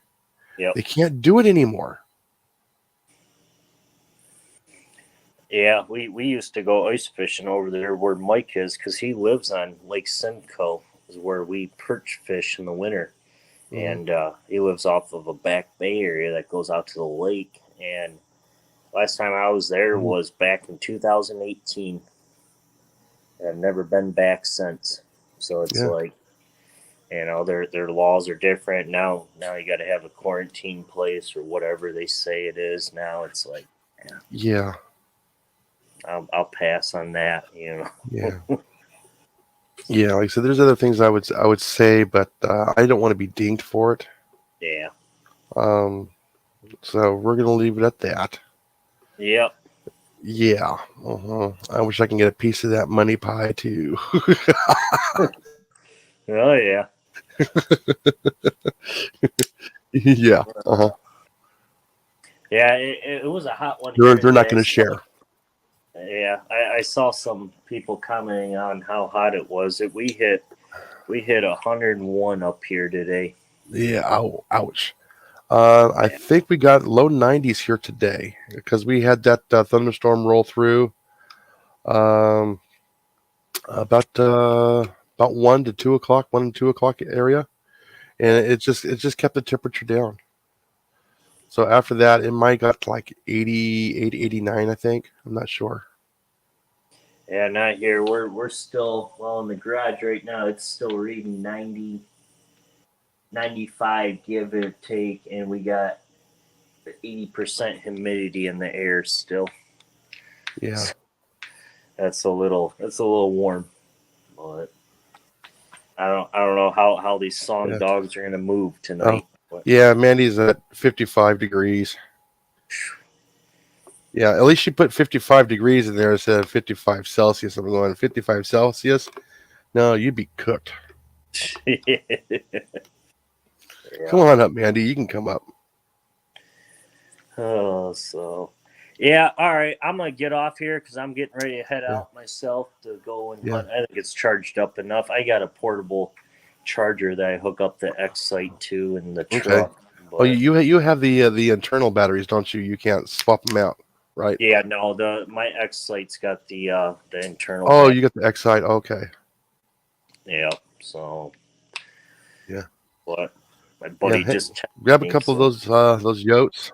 Yep. They can't do it anymore. Yeah, we used to go ice fishing over there where Mike is, because he lives on Lake Simcoe, is where we perch fish in the winter. Mhm. And he lives off of a back bay area that goes out to the lake. And last time I was there Mhm. was back in 2018. And I've never been back since. So it's Yeah. like, their laws are different now. Now you got to have a quarantine place or whatever they say it is. Now it's like, Yeah. I'll pass on that. Yeah. Yeah. Like I said, there's other things I would say, but I don't want to be dinged for it. Yeah. So we're gonna leave it at that. Yep. Yeah. I wish I can get a piece of that money pie too. Oh yeah. Yeah. Yeah. It was a hot one. They're not going to share. Yeah, I saw some people commenting on how hot it was. We hit 101 up here today. Yeah. Ouch. I think we got low 90s here today because we had that thunderstorm roll through. About 1 and 2 o'clock area, and it just kept the temperature down. So after that, it might got to like 88, 89, I think. I'm not sure. Yeah, not here. We're still in the garage right now. It's still reading 90, 95, give or take, and we got 80% humidity in the air still. Yeah. That's a little warm, but I don't know how these song dogs are gonna move tonight. Yeah, Mandy's at 55 degrees. Yeah, at least she put 55 degrees in there instead of 55 Celsius. I'm going 55 Celsius. No, you'd be cooked. Yeah. Come on up, Mandy. You can come up. Oh, so yeah. All right, I'm gonna get off here because I'm getting ready to head out myself to go and hunt. I think it's charged up enough. I got a portable charger that I hook up the X-Sight to in the truck. But... Oh, you have the internal batteries, don't you? You can't swap them out, right? Yeah, no. My X-Sight's got the internal. Oh, you got the X-Sight. Okay. Yeah. So. Yeah. What? My buddy just grab a couple of those yotes.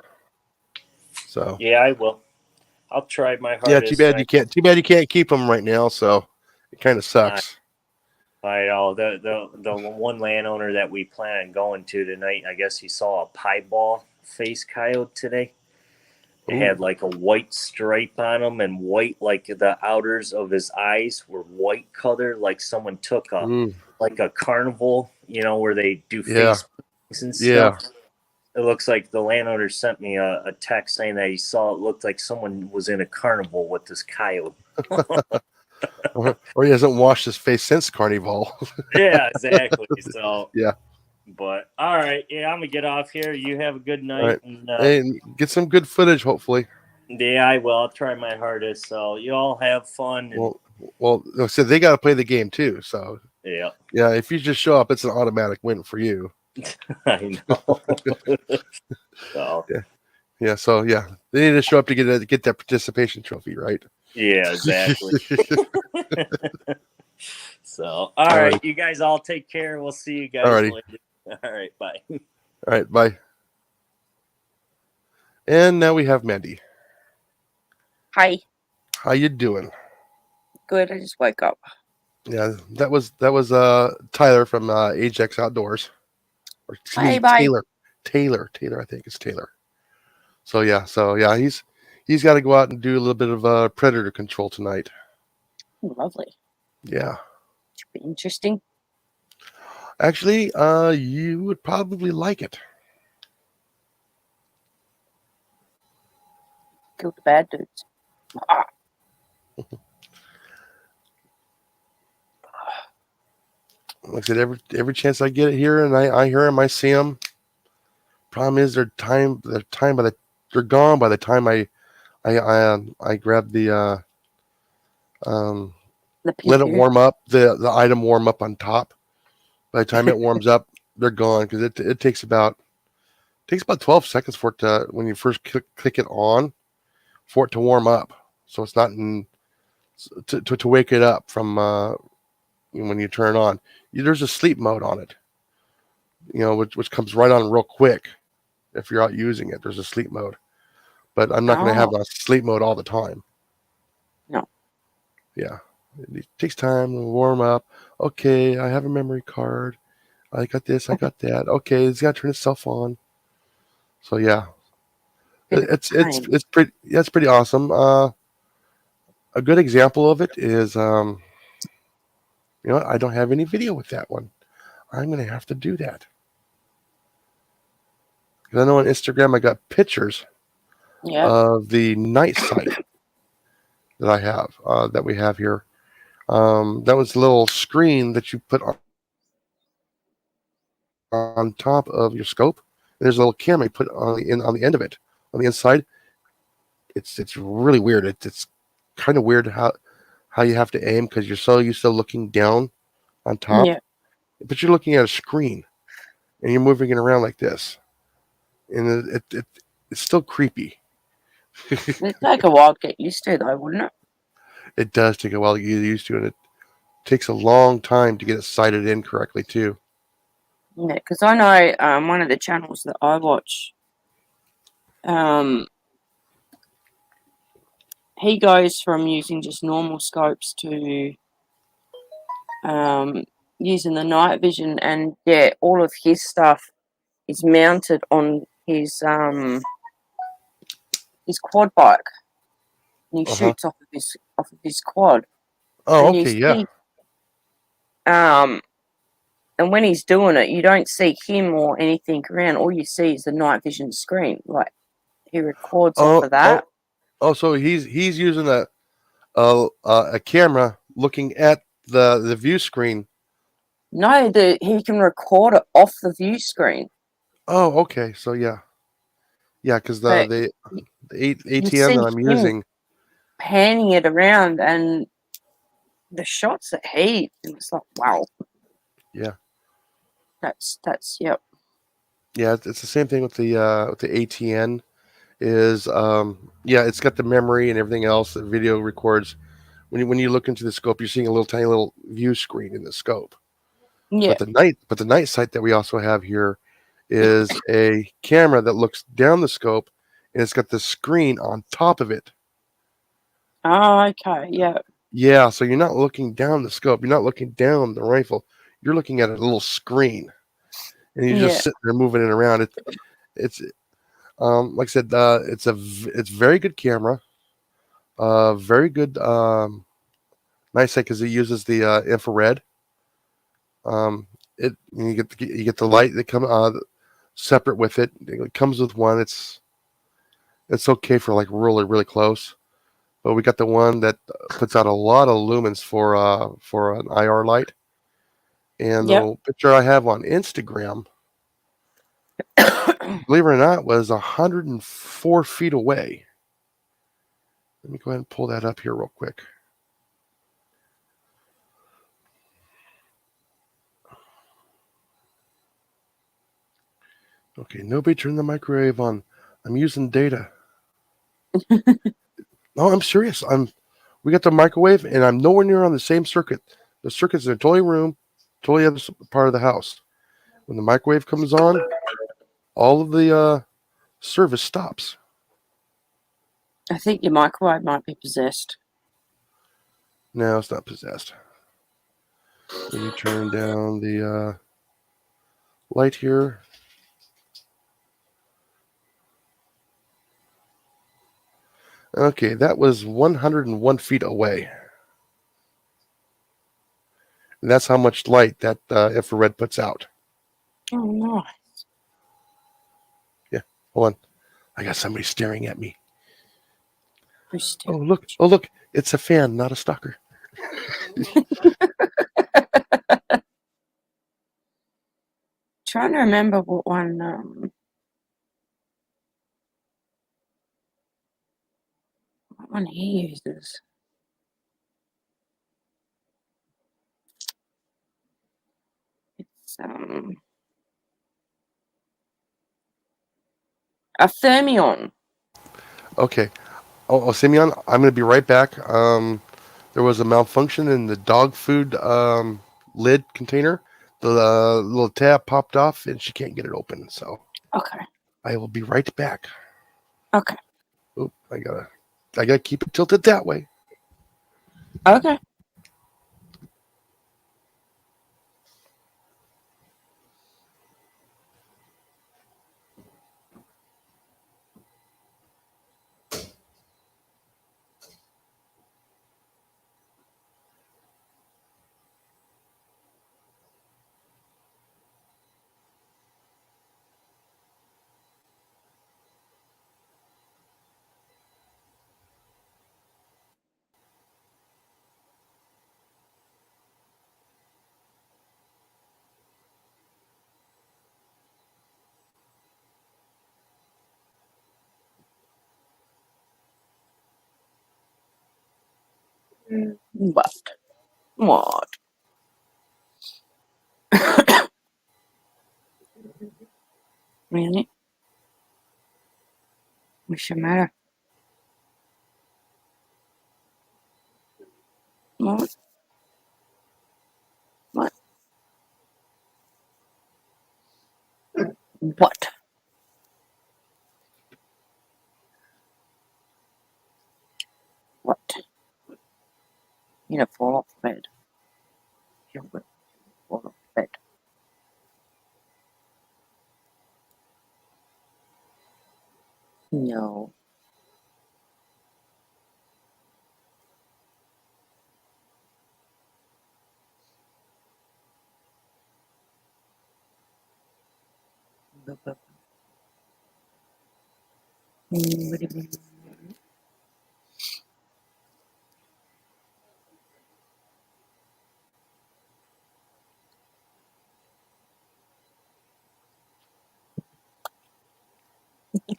So. Yeah, I will. I'll try my hardest. Yeah, too bad you can't keep them right now. So it kind of sucks. I know the one landowner that we plan on going to tonight. I guess he saw a piebald face coyote today. It had like a white stripe on him and white, like the outers of his eyes were white color, like someone took like a carnival, where they do face and stuff. Yeah. It looks like the landowner sent me a text saying that he saw it looked like someone was in a carnival with this coyote. or he hasn't washed his face since Carnival. Yeah, exactly. So yeah. But all right, I'm gonna get off here. You have a good night. Right. And, and get some good footage, hopefully. Yeah, I will. I'll try my hardest. So you all have fun. And... Well, so they got to play the game too. So yeah. If you just show up, it's an automatic win for you. I know. So Yeah. So yeah, they need to show up to get that participation trophy, right? Yeah, exactly. So, all right, Alrighty. you guys all take care. We'll see you guys Alrighty. later. All right, bye. All right. Bye. And now we have Mandy. Hi. How you doing? Good. I just woke up. Yeah, that was Tyler from Ajax Outdoors, or excuse me, Bye. Taylor. I think it's Taylor. So yeah, he's got to go out and do a little bit of predator control tonight. Lovely. Yeah, Should be interesting. actually, you would probably like it. Kill the bad dudes. Ah, Like I said, every chance I get it here, and I hear them, I see them. Problem is, they're gone by the time I grab the um the let it picture. warm up, the item warm up on top. By the time it warms up, they're gone because it takes about 12 seconds for it to, when you first click it on, for it to warm up. So it's not to wake it up from when you turn it on. There's a sleep mode on it, which comes right on real quick. If you're out using it, there's a sleep mode, but I'm not going to have a sleep mode all the time. No. Yeah, it takes time to warm up. Okay, I have a memory card. I got this. I got that. Okay, it's got to turn itself on. So yeah, it's pretty. Yeah, it's pretty awesome. A good example of it is, I don't have any video with that one. I'm going to have to do that. Because I know on Instagram I got pictures of the night sight that I have, that we have here. That was a little screen that you put on top of your scope. There's a little camera you put on the end of it, on the inside. It's really weird. It's kind of weird how you have to aim, because you're so used to looking down on top, but you're looking at a screen and you're moving it around like this, and it's still creepy. It'd take a while to get used to, though, wouldn't it? It does take a while to get used to, and it takes a long time to get it sighted in correctly too. Yeah, because I know one of the channels that I watch, he goes from using just normal scopes to using the night vision, and all of his stuff is mounted on his quad bike. And he shoots off of his quad. Oh, and okay, yeah. And when he's doing it, you don't see him or anything around. All you see is the night vision screen. Like, he records off of that. So he's using a camera looking at the view screen. No, he can record it off the view screen. Oh, okay. So yeah, because the ATM that I'm using, panning it around, and the shots that it's like, wow. Yeah. That's yep. Yeah, it's the same thing with the ATN. Is it's got the memory and everything else. The video records. When you look into the scope, you're seeing a tiny little view screen in the scope. Yeah. But the night sight that we also have here is a camera that looks down the scope, and it's got the screen on top of it. Oh, okay, yeah. Yeah, so you're not looking down the scope. You're not looking down the rifle. You're looking at a little screen, and you just sit there moving it around. It's like I said, it's very good camera. Very good night sight, because it uses the infrared. You get the light that come separate with it. It comes with one. It's okay for like really, really close. But we got the one that puts out a lot of lumens for an IR light. And the picture I have on Instagram, believe it or not, was 104 feet away. Let me go ahead and pull that up here real quick. Okay, nobody turned the microwave on. I'm using data. No, I'm serious. We got the microwave, and I'm nowhere near on the same circuit. The circuit's in a totally room, totally other part of the house. When the microwave comes on, all of the service stops. I think your microwave might be possessed. No, it's not possessed. Let me turn down the light here. Okay, that was 101 feet away. And that's how much light that infrared puts out. Oh, nice. Hold on. I got somebody staring at me. Who's still- Oh, look. Oh, look. It's a fan, not a stalker. Trying to remember what one. What one he uses. It's a Thermion. Okay. Oh, Simeon, I'm going to be right back. There was a malfunction in the dog food lid container. The little tab popped off, and she can't get it open. So Okay. I will be right back. Okay. Oop, I gotta keep it tilted that way. Okay. What? What? Really? What's the matter? What? What? What? What? You know, fall off the bed. You will fall off the bed. No.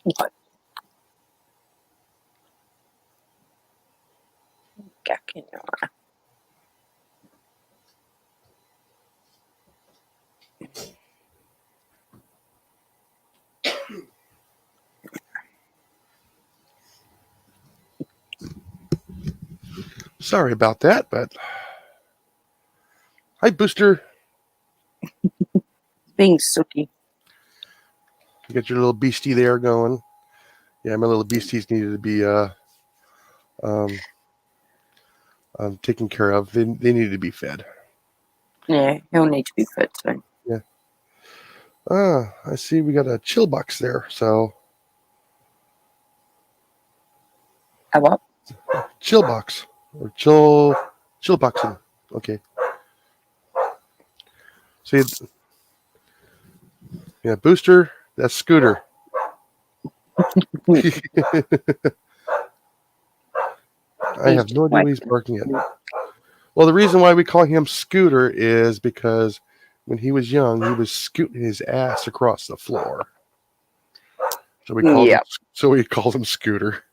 What? Gacking your eye. Sorry about that, but hi, Booster. Being sooty. You got your little beastie there going. Yeah, my little beasties needed to be taken care of. They needed to be fed. Yeah, he'll need to be fed soon. I see we got a chill box there. So A what? chill box or chill boxing. Okay. See, yeah, Booster. That's Scooter. I have no idea what he's barking at. Well, the reason why we call him Scooter is because when he was young, he was scooting his ass across the floor. So we called him Scooter.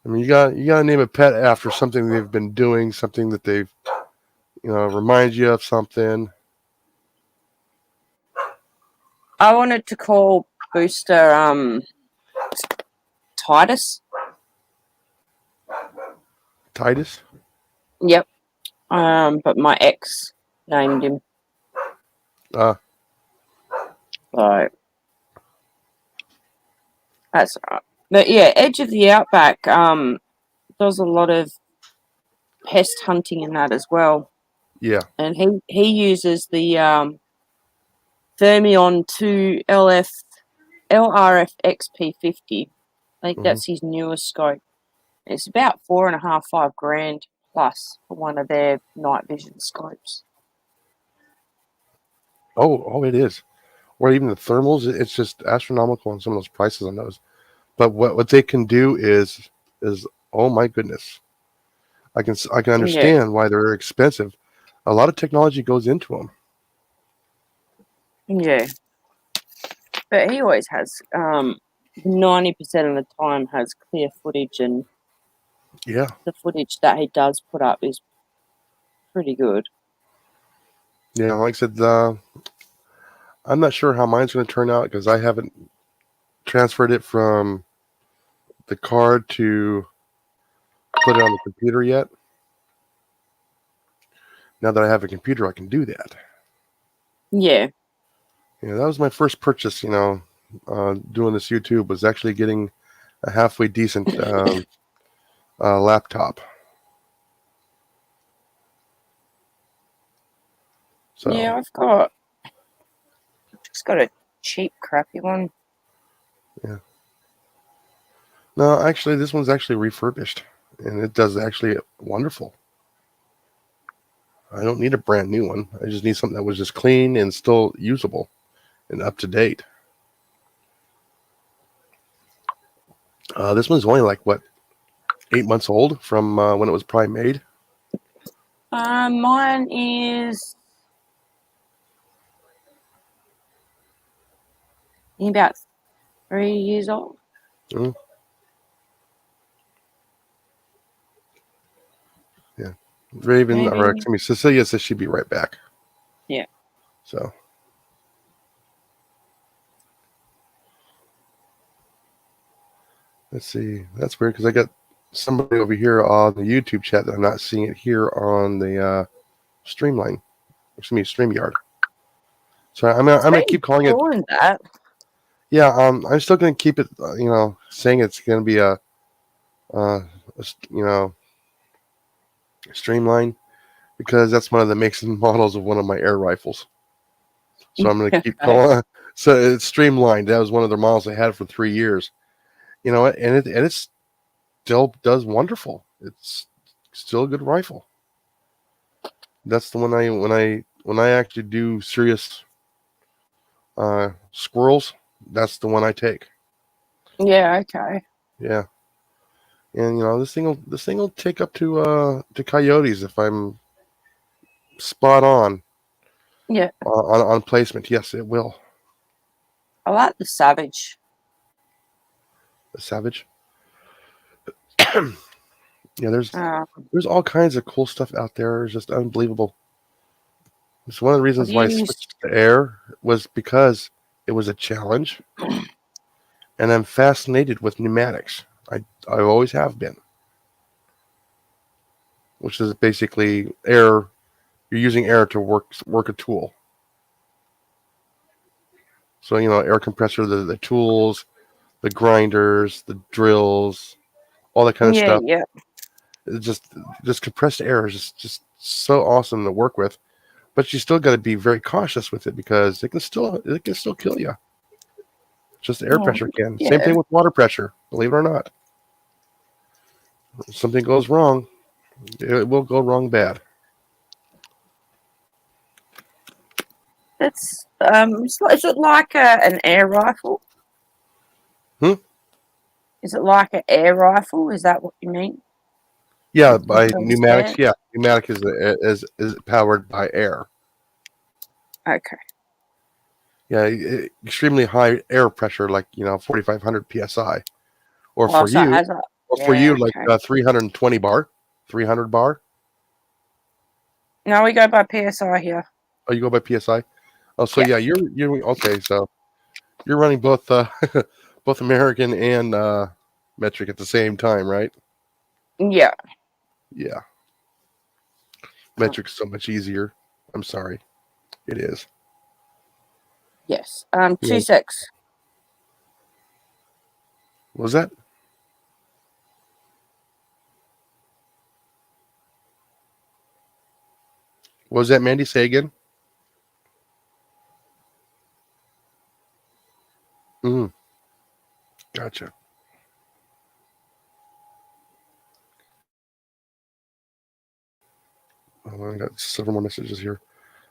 I mean, you got to name a pet after something they've been doing, something that they've, reminds you of something. I wanted to call booster, Titus. Titus. Yep. But my ex named him. Uh, So that's right. But yeah, Edge of the Outback does a lot of pest hunting in that as well. yeah. And he uses the Thermion 2 LRF XP50. I think that's his newest scope. It's about $4.5-5 plus for one of their night vision scopes. Oh, it is. Or even the thermals, it's just astronomical on some of those prices on those. But what they can do is oh my goodness, I can understand why they're expensive. A lot of technology goes into them. Yeah, but he always has 90% of the time has clear footage, and Yeah, the footage that he does put up is pretty good. yeah. Like I said, I'm not sure how mine's going to turn out because I haven't transferred it from the card to put it on the computer yet. Now that I have a computer, I can do that. Yeah, Yeah, that was my first purchase. Doing this YouTube was actually getting a halfway decent laptop. So yeah. I've just got a cheap, crappy one. no, actually, this one's actually refurbished, and it does actually wonderful. I don't need a brand new one. I just need something that was just clean and still usable and up to date. This one's only like 8 months old from when it was probably made. Mine is about 3 years old. Mm. Yeah, Raven, Maybe. or excuse me, Cecilia says she'd be right back. Yeah. So. Let's see. That's weird because I got somebody over here on the YouTube chat that I'm not seeing it here on the Streamline. Excuse me, StreamYard. So I'm gonna keep calling it. That. Yeah, I'm still gonna keep it. Saying it's gonna be a Streamline because that's one of the makes and models of one of my air rifles. So I'm gonna keep calling. So it's Streamlined. That was one of their models I had for 3 years. You know, and it still does wonderful. It's still a good rifle. That's the one when I actually do serious squirrels. That's the one I take. Yeah. Okay. Yeah, and this thing will take up to coyotes if I'm spot on. Yeah. On placement, yes, it will. I like the Savage. The Savage. Yeah, there's all kinds of cool stuff out there. It's just unbelievable. It's one of the reasons why I switched to air was because it was a challenge, and I'm fascinated with pneumatics. I always have been, which is basically air. You're using air to work a tool. So air compressor, the tools, the grinders, the drills, all that kind of stuff. Yeah. It's just compressed air is just so awesome to work with, but you still got to be very cautious with it because it can still kill you. Just air pressure can. Yeah. Same thing with water pressure. Believe it or not, if something goes wrong, it will go wrong bad. It's is it like an air rifle? Is it like an air rifle? Is that what you mean? Yeah, by pneumatics. Yeah, pneumatic is powered by air. Okay. Yeah, extremely high air pressure, like 4,500 psi, or for you, like 320 bar, 300 bar. No, we go by PSI here. Oh, you go by PSI. Oh, so yeah, you're okay. So You're running both both American and metric at the same time, right? Yeah. Yeah. Metric's so much easier. I'm sorry. It is. Yes. Yeah. 2 6. What was that? What was that, Mandy? Say again. Mm, gotcha. Oh, I got several more messages here.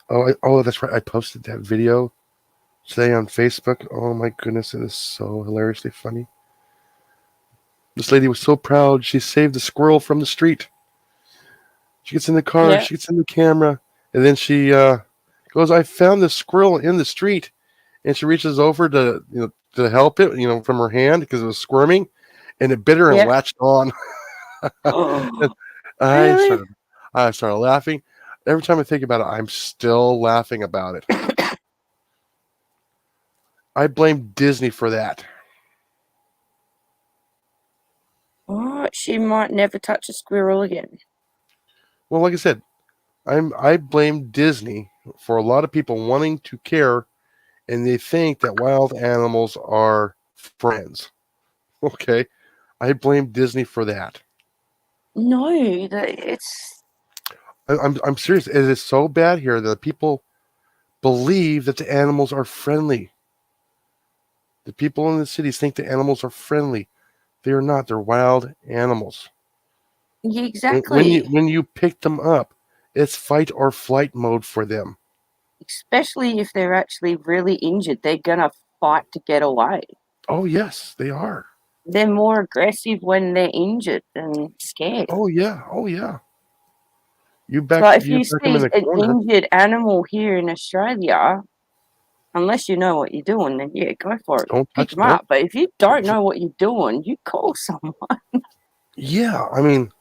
Oh, that's right. I posted that video today on Facebook. Oh my goodness, it is so hilariously funny. This lady was so proud. She saved the squirrel from the street. She gets in the car. Yeah. She gets in the camera, and then she goes, "I found this squirrel in the street," and she reaches over to help it, from her hand because it was squirming, and it bit her and Yeah. latched on. Oh, I really? started, I started laughing. Every time I think about it, I'm still laughing about it. I blame Disney for that. Oh, she might never touch a squirrel again. Well, like I said, I blame Disney for a lot of people wanting to care, and they think that wild animals are friends. Okay, I blame Disney for that. No, it's I'm serious. It is so bad here that people believe that the animals are friendly. The people in the cities think the animals are friendly. They are not. They're wild animals. yeah, When exactly. when you pick them up, it's fight or flight mode for them. Especially if they're actually really injured, they're gonna fight to get away. Oh yes, they are. They're more aggressive when they're injured and scared. Oh yeah. Oh yeah. You So if you you back them in see the an corner. injured animal here in Australia, unless you know what you're doing, then yeah, go for it. Don't Pick touch. them up. But if you don't know what you're doing, you call someone. Yeah, I mean,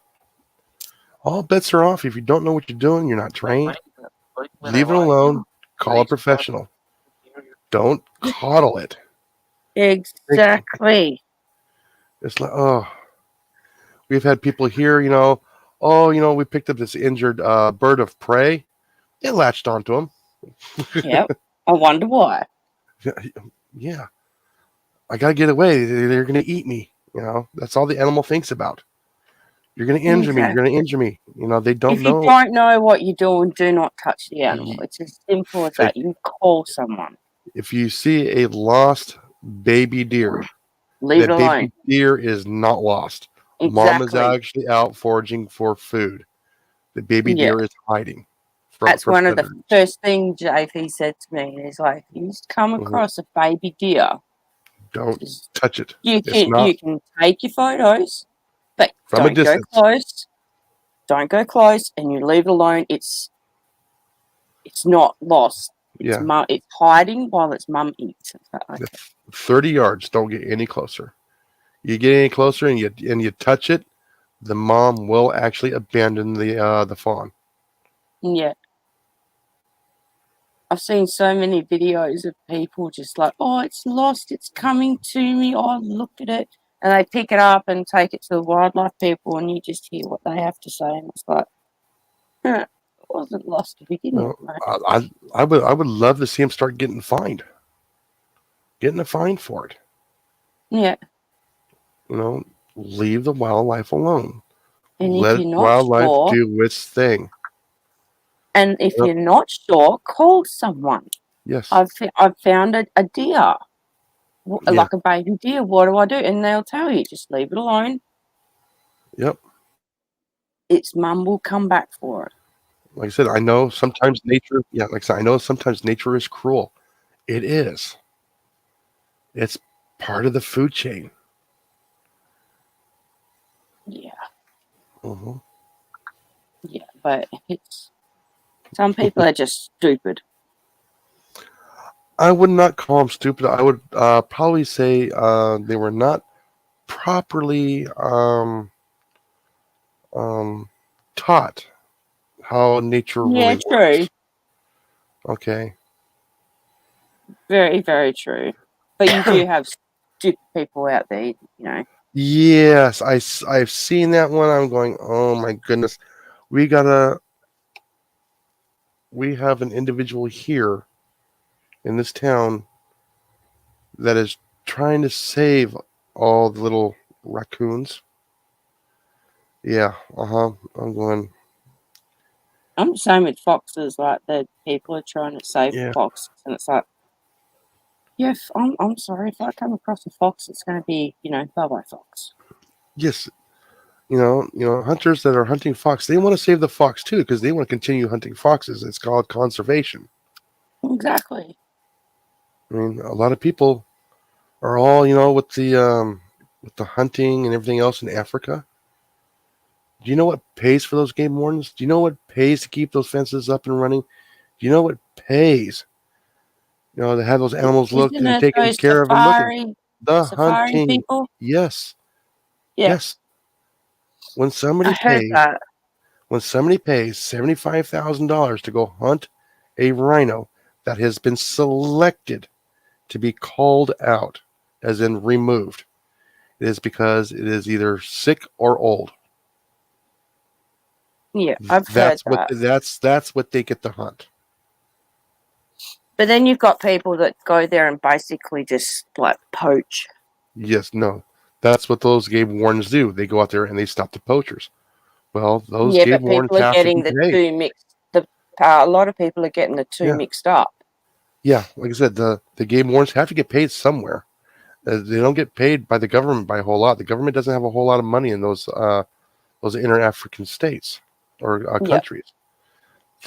all bets are off. If you don't know what you're doing, you're not trained. Leave it alone. Call a professional. Don't coddle it. Exactly. It's like, oh, we've had people here, we picked up this injured bird of prey. It latched onto him. Yep. I wonder why. Yeah, I gotta get away. They're gonna eat me. That's all the animal thinks about. You're gonna injure me. You're Exactly. gonna injure me. They don't If you know. don't know what you're doing, do not touch the animal. Y- It's as simple as Thank that. You call someone. If you see a lost baby deer, Leave it that alone. baby deer is not lost. Mom is Exactly. actually out foraging for food. The baby Yeah. deer is hiding That's from one of the predators. first things JP said to me. He's like, if you come Mhm. across a baby deer, Don't just, touch it. you It's not can take your photos, but from a don't go distance. close. Don't go close, and you leave it alone. It's not lost. It's Yeah, it's hiding while its mum eats. It's like, okay. 30 yards. Don't get any closer. You get any closer and you touch it, the mom will actually abandon the fawn. Yeah. I've seen so many videos of people just like, oh, it's lost, it's coming to me, oh, I looked at it. And they pick it up and take it to the wildlife people, and you just hear what they have to say. And it's like, it wasn't lost to begin with, Well, mate. I would love to see him start getting a fine for it. Yeah. Leave the wildlife alone. And if Let you're not wildlife sure, do its thing. and if Yep. you're not sure, call someone. Yes. I've found a deer, Yeah. like a baby deer. What do I do? And they'll tell you, just leave it alone. Yep. Its mum will come back for it. Like I said, I know sometimes nature. Yeah, like I said, I know sometimes nature is cruel. It is. It's part of the food chain. Yeah. Mhm. Yeah, but some people are just stupid. I would not call them stupid. I would probably say they were not properly taught how nature Yeah, really true. works. Okay. Very, very true. But you do have stupid people out there, you know. Yes, I've seen that one. I'm going, oh my goodness. We have an individual here in this town that is trying to save all the little raccoons. Yeah, I'm going, I'm the same with foxes. Like the people are trying to save yeah, foxes, and it's like, yeah, I'm sorry if I come across a fox, it's going to be, you know, bye bye fox. yes. Hunters that are hunting fox, they want to save the fox too because they want to continue hunting foxes. It's called conservation. Exactly. I mean, a lot of people are all, with the hunting and everything else in Africa. Do you know what pays for those game wardens? Do you know what pays to keep those fences up and running? Do you know what pays? To have those animals looked Isn't and it taken those care of and looking. The safari hunting. people? Yes. Yeah, Yes. When somebody I heard pays that. $75,000 to go hunt a rhino that has been selected to be called out, as in removed, it is because it is either sick or old. Yeah, I've heard that. That's what they get to hunt. But then you've got people that go there and basically just like poach. Yes, no. That's what those game wardens do. They go out there and they stop the poachers. Well, those Yeah, game but wardens people are have to getting be the paid. two mixed. A lot of people are getting the two Yeah. mixed up. Yeah, like I said, the game wardens have to get paid somewhere. They don't get paid by the government by a whole lot. The government doesn't have a whole lot of money in those inner African states or Yeah, countries.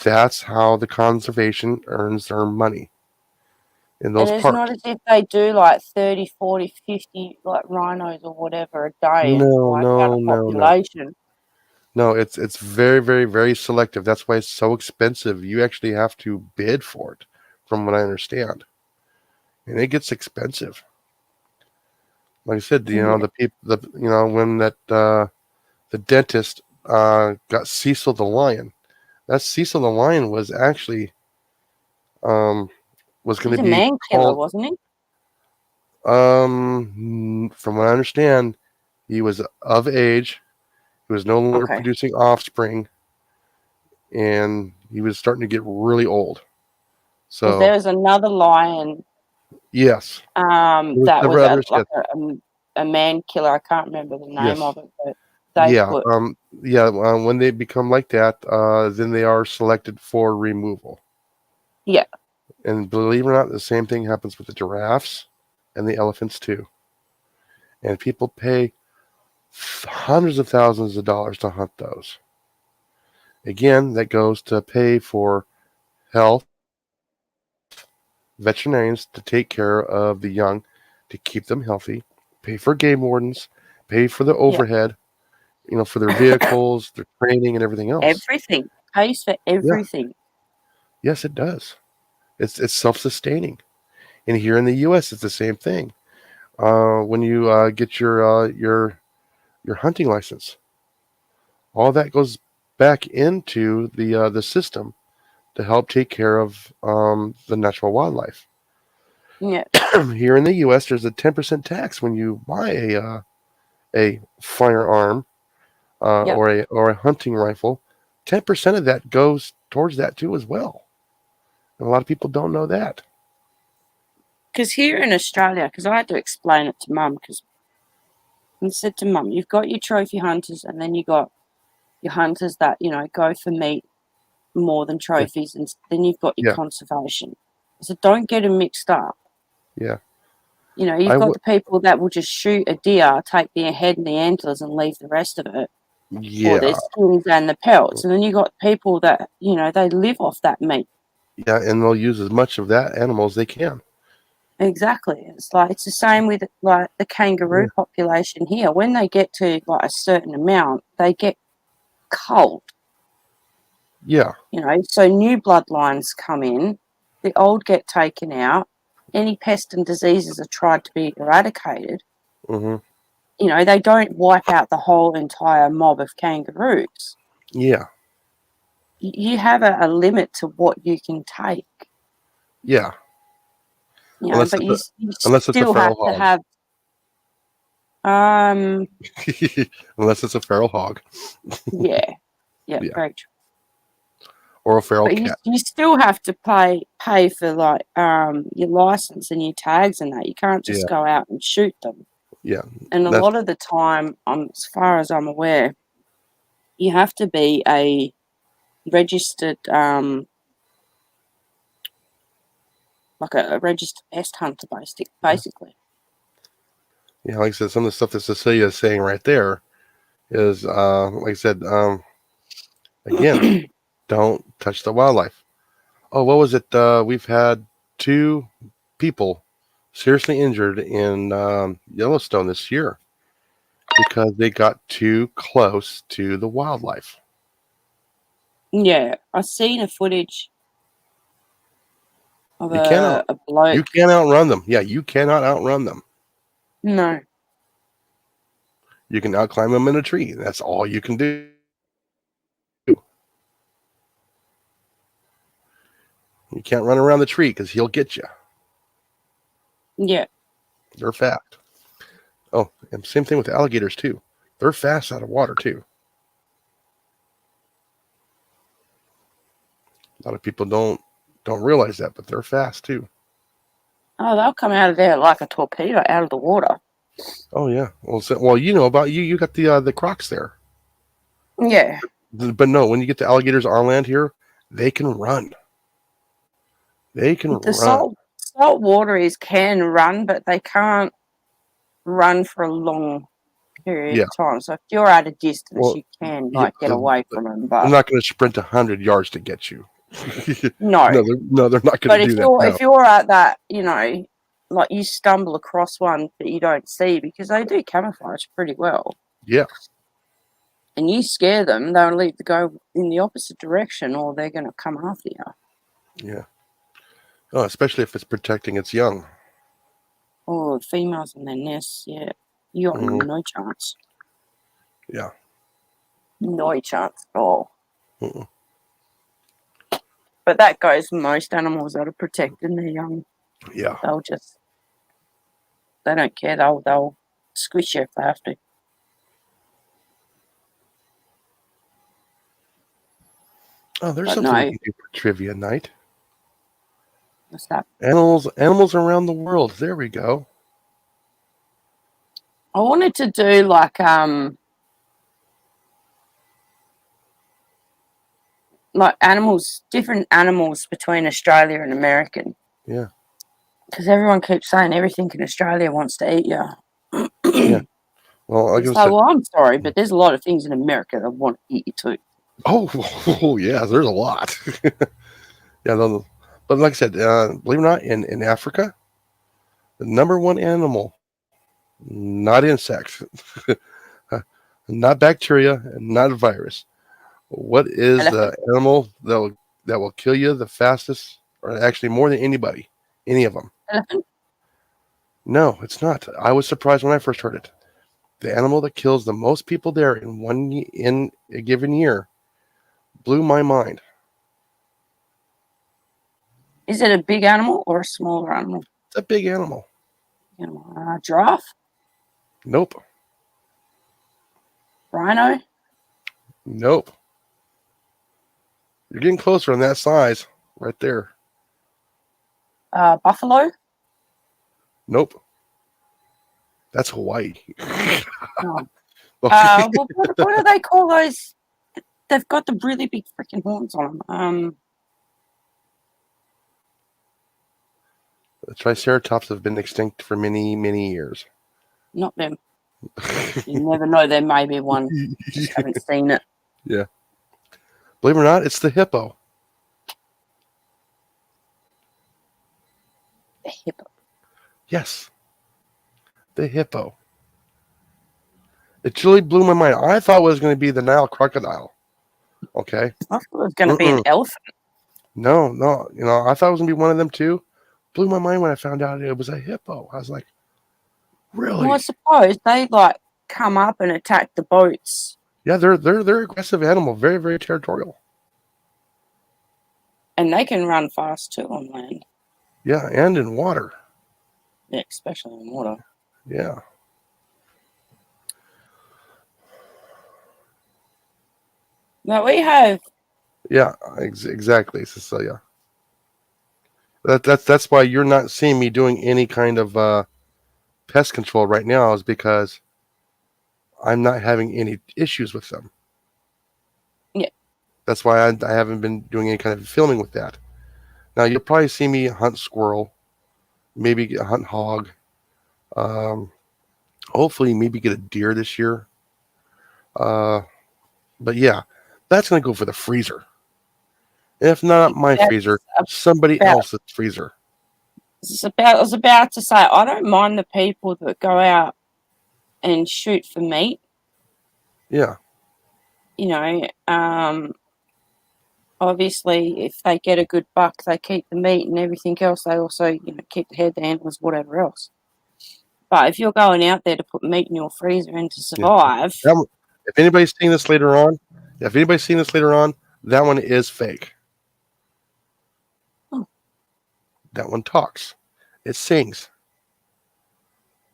That's how the conservation earns their money in and those it's not parks. as if they do like 30, 40, 50 like rhinos or whatever a day and No, wipe out no, a no, no. population. No, it's very, very, very selective. That's why it's so expensive. You actually have to bid for it, from what I understand, and it gets expensive. Like I said, Yeah. the people, when that the dentist got Cecil the lion. That Cecil the lion was actually was going He's to a be man killer, called. wasn't he? From what I understand, he was of age. He was no longer Okay. producing offspring, and he was starting to get really old. Because So there was another lion yes, there was that was several others. Yes, a man killer. I can't remember the name yes, of it, but they yeah, put yeah. When they become like that, then they are selected for removal. yeah. And believe it or not, the same thing happens with the giraffes and the elephants too. And people pay hundreds of thousands of dollars to hunt those. Again, that goes to pay for health, veterinarians to take care of the young, to keep them healthy, pay for game wardens, pay for the Yeah. overhead, for their vehicles, their training, and everything else. Everything pays for everything. Yes, it does. It's self-sustaining. And here in the U.S., it's the same thing. When you get your hunting license, all that goes back into the system to help take care of the natural wildlife. Yeah. Here in the U.S., there's a 10% tax when you buy a firearm Yep. or a hunting rifle. 10% of that goes towards that too as well. And a lot of people don't know that. Because here in Australia, because I had to explain it to Mum, because I said to Mum, you've got your trophy hunters, and then you got your hunters that go for meat more than trophies, and then you've got your Yeah, conservation. So don't get them mixed up. yeah. You've got the people that will just shoot a deer, take the head and the antlers, and leave the rest of it, or their Yeah, skins and the pelts. And then you got people that they live off that meat. yeah, and they'll use as much of that animal as they can. Exactly. It's the same with like the kangaroo Yeah, population here. When they get to like a certain amount, they get culled. yeah, So new bloodlines come in, the old get taken out. Any pest and diseases are tried to be eradicated. hmm They don't wipe out the whole entire mob of kangaroos. yeah, You have a limit to what you can take. yeah. You know, Unless but it's you unless it's a still have feral to hog. have. Unless it's a feral hog Yeah, yeah, Yeah. very true. or a feral But cat. you still have to pay for like your license and your tags and that. You can't just Yeah. go out and shoot them. Yeah. And a That's lot of the time, as far as I'm aware, you have to be a registered like a registered pest hunter, basically. yeah. Like I said, some of the stuff that Cecilia is saying right there is, like I said, again, don't touch the wildlife. Oh, what was it? We've had 2 people seriously injured in Yellowstone this year because they got too close to the wildlife. Yeah, I seen a footage of You cannot, a you bloke. can't outrun them. Yeah, you cannot outrun them. No, You can outclimb them in a tree. That's all you can do. You can't run around the tree because he'll get you. yeah, They're fast. Oh, and same thing with alligators too. They're fast out of water too. A lot of people don't realize that, but they're fast too. oh, they'll come out of there like a torpedo out of the water. Oh yeah. Well, you know about you. You got the crocs there, Yeah, but no. When you get to alligators on land here, they can run. They can the run. salt waters can run, but they can't run for a long period Yeah. of time. So if you're at a distance, Well, you can yeah. like get away from them. They're But not going to sprint 100 yards to get you. no, No, they're not going but to do that. No. if you're at that, you know, like you stumble across one that you don't see because they do camouflage pretty well. Yeah. And you scare them, they'll either go in the opposite direction or they're going to come after you. Yeah. Oh, especially if it's protecting its young. Oh, females in their nests, yeah. You got Mhm. no chance. Yeah. No chance at all. Mm-mm. But that goes for most animals that are protecting their young. Yeah. They don't care. They'll squish you if they have to. Oh, there's But something no. we can do for trivia night. What's that? Animals around the world. There we go. I wanted to do like animals, different animals between Australia and American. Yeah. Because everyone keeps saying everything in Australia wants to eat you. Yeah. Well, like I It's said, like, well, I'm sorry, but there's a lot of things in America that want to eat you too. oh yeah, there's a lot. Yeah, but like I said, believe it or not, in Africa, the number one animal, not insects, not bacteria, and not a virus. What is the animal that will kill you the fastest, or actually more than anybody? Any of them? Elephant? No, it's not. I was surprised when I first heard it. The animal that kills the most people there in a given year blew my mind. Is it a big animal or a smaller animal? It's a big animal. Giraffe? Nope. Rhino? Nope. You're getting closer on that size right there. Buffalo? Nope. That's Hawaii. Oh. Okay. Well, what do they call those? They've got the really big freaking horns on them. The Triceratops have been extinct for many, many years. Not them. You never know. There may be one. Just haven't seen it. Yeah. Believe it or not, it's the hippo. The hippo. Yes. The hippo. It really blew my mind. I thought it was going to be the Nile crocodile. Okay. I thought it was going to be an elephant. No. I thought it was going to be one of them too. Blew my mind when I found out it was a hippo. I was like, really? Well, I suppose they come up and attack the boats. Yeah, they're aggressive animal, very, very territorial. And they can run fast too on land. Yeah, and in water. Yeah, especially in water. Yeah. But we have Yeah, exactly, Cecilia. That's why you're not seeing me doing any kind of pest control right now, is because I'm not having any issues with them. Yeah. That's why I haven't been doing any kind of filming with that. Now you'll probably see me hunt squirrel, maybe hunt hog. Um, hopefully, maybe get a deer this year. Uh, but yeah, that's gonna go for the freezer. If not my freezer, somebody about else's freezer. I was about to say, I don't mind the people that go out and shoot for meat. Yeah, You know, obviously, if they get a good buck, they keep the meat and everything else. They also, keep the head, the antlers, whatever else. But if you're going out there to put meat in your freezer and to yeah. survive, If anybody's seeing this later on, that one is fake. Oh. That one talks. It sings.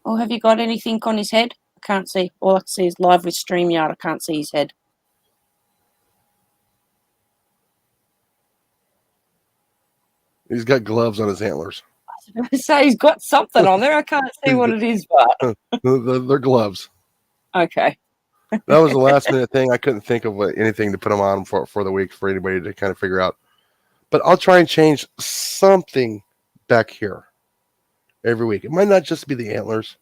or have you got anything on his head? I can't see. All I can see is live with StreamYard. I can't see his head. He's got gloves on his antlers. So he's got something on there. I can't see what it is, but They're gloves. okay. That was a last minute thing. I couldn't think of anything to put them on for the week for anybody to kind of figure out. But I'll try and change something back here every week. It might not just be the antlers.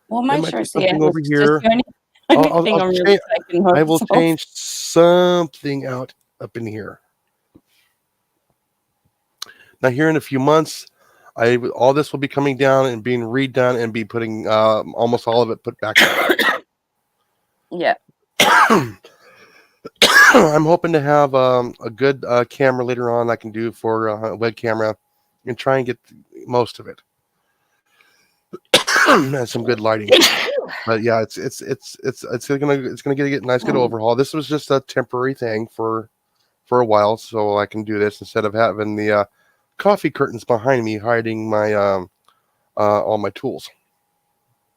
Well, It make might sure be it's the something antlers. over It's here. just the only I'll thing I'm really taking I will notice of. change something out up in here. Now, here in a few months, all this will be coming down and being redone and be putting almost all of it put back up. Yeah. I'm hoping to have a good camera later on I can do for a web camera and try and get most of it and some good lighting. But yeah, it's gonna get a nice good overhaul. This was just a temporary thing for a while, so I can do this instead of having the coffee curtains behind me hiding my all my tools.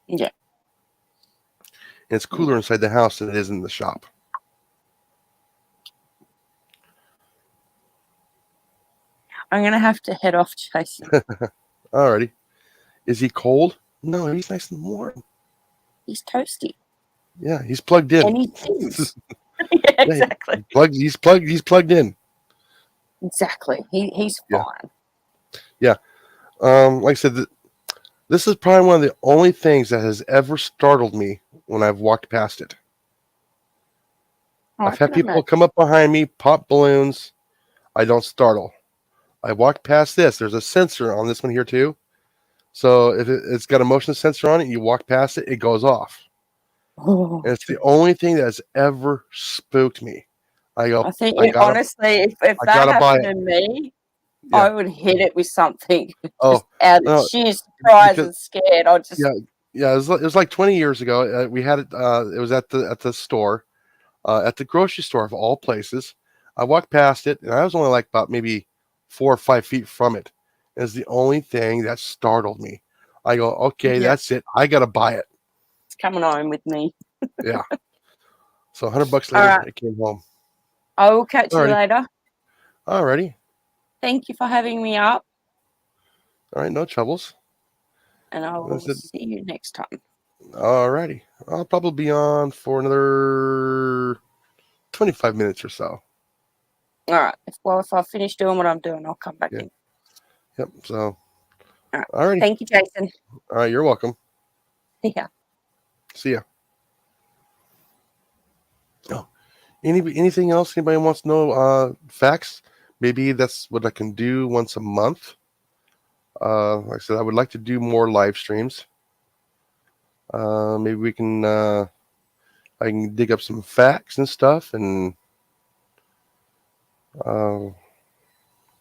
Yeah. And it's cooler inside the house than it is in the shop. I'm going to have to head off, Jason. Alrighty. Is he cold? No, he's nice and warm. He's toasty. Yeah, he's plugged in. And he sings. Yeah, exactly. He's plugged in. Exactly. He's fine. Yeah. Like I said, this is probably one of the only things that has ever startled me when I've walked past it. I've had people come up behind me, pop balloons. I don't startle. I walked past this. There's a sensor on this one here too. So if it's got a motion sensor on it, you walk past it, it goes off. Oh, And it's the only thing that has ever spooked me. I go, I think honestly, if that happened to me, yeah. I would hit it with something. Oh, just out of sheer surprise and scared. I just yeah. It was like 20 years ago. We had it. It was at the store, at the grocery store of all places. I walked past it, and I was only like about maybe 4 or 5 feet from it. It's the only thing that startled me. I go, okay, that's it. I gotta buy it. It's coming home with me. Yeah. So $100 later, it came home. I will catch you later. Alrighty. Thank you for having me up. All right, no troubles. And I will see you next time. Alrighty. I'll probably be on for another 25 minutes or so. All right. If I finish doing what I'm doing, I'll come back in. Yep. So. All right. Alrighty. Thank you, Jason. All right. You're welcome. Yeah. See ya. Oh, anything else? Anybody wants to know? Facts? Maybe that's what I can do once a month. Like I said, I would like to do more live streams. Maybe we can. I can dig up some facts and stuff, and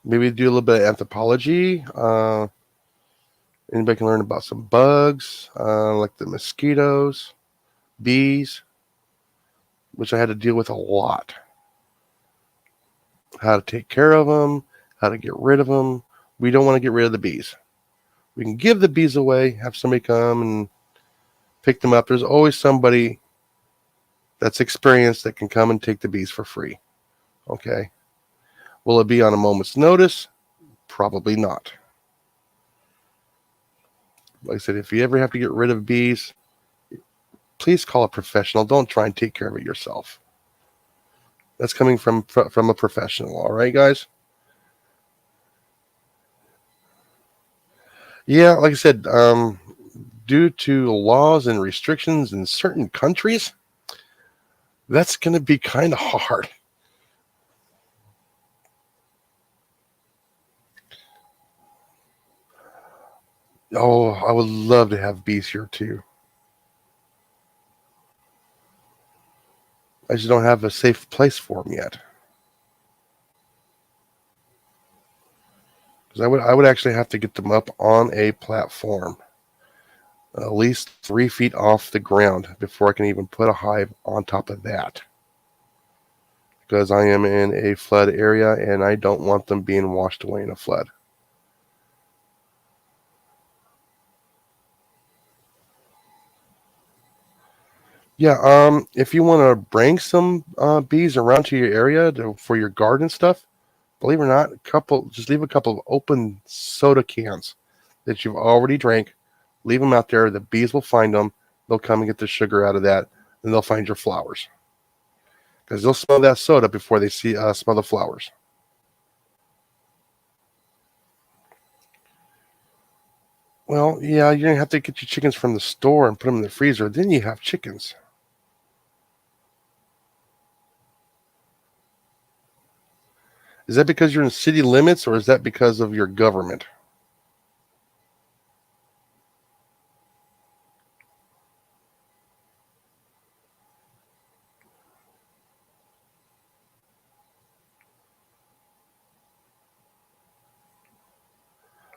maybe do a little bit of anthropology. Anybody can learn about some bugs, like the mosquitoes, bees, which I had to deal with a lot. How to take care of them, how to get rid of them. We don't want to get rid of the bees. We can give the bees away, have somebody come and pick them up. There's always somebody that's experienced that can come and take the bees for free. Okay. Will it be on a moment's notice? Probably not. Like I said, if you ever have to get rid of bees, please call a professional. Don't try and take care of it yourself. That's coming from a professional. All right, guys? Yeah, like I said, due to laws and restrictions in certain countries, that's going to be kind of hard. Oh, I would love to have bees here too. I just don't have a safe place for them yet. Because I would actually have to get them up on a platform, at least 3 feet off the ground, before I can even put a hive on top of that. Because I am in a flood area and I don't want them being washed away in a flood. Yeah, if you want to bring some bees around to your area for your garden stuff, believe it or not, just leave a couple of open soda cans that you've already drank. Leave them out there. The bees will find them. They'll come and get the sugar out of that, and they'll find your flowers. Because they'll smell that soda before they smell the flowers. Well, yeah, you're going to have to get your chickens from the store and put them in the freezer. Then you have chickens. Is that because you're in city limits, or is that because of your government?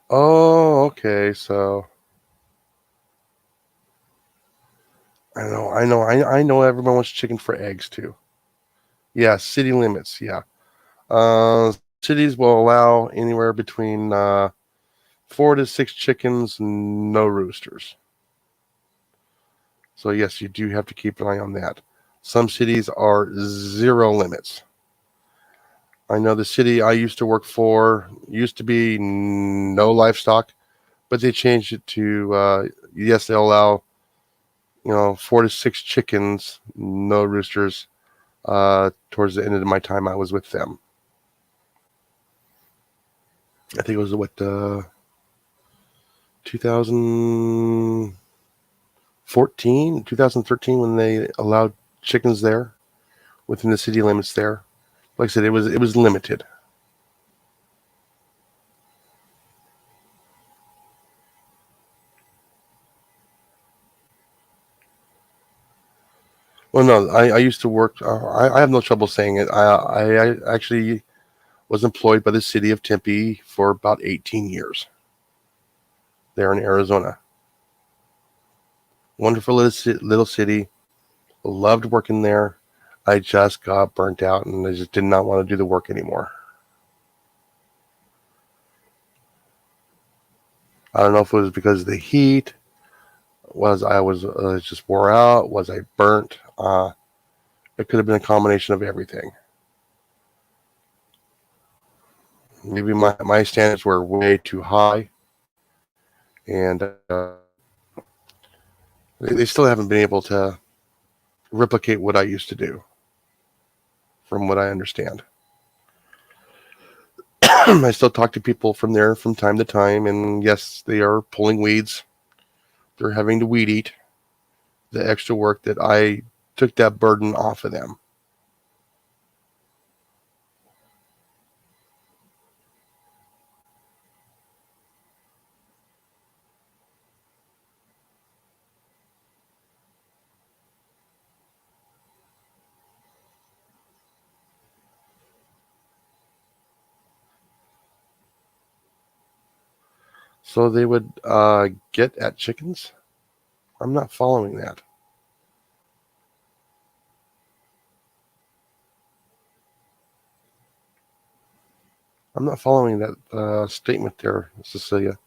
Oh, okay. So I know. Everyone wants chicken for eggs too. Yeah, city limits. Yeah, cities will allow anywhere between 4 to 6 chickens, no roosters. So yes, you do have to keep an eye on that. Some cities are 0 limits. I know the city I used to work for used to be no livestock, but they changed it to yes, they allow 4 to 6 chickens, no roosters. Towards the end of my time I was with them. I think it was 2014, 2013 when they allowed chickens there within the city limits there. Like I said, it was limited. Well, no, I used to work. I have no trouble saying it. I actually was employed by the city of Tempe for about 18 years there in Arizona. Wonderful little city. Loved working there. I just got burnt out and I just did not want to do the work anymore. I don't know if it was because of the heat. I was just wore out? Was I burnt? It could have been a combination of everything. Maybe my standards were way too high, and they still haven't been able to replicate what I used to do, from what I understand. I still talk to people from there from time to time, and yes, they are pulling weeds. They're having to weed eat. The extra work that I took that burden off of them. So they would get at chickens? I'm not following that. I'm not following that statement there, Cecilia.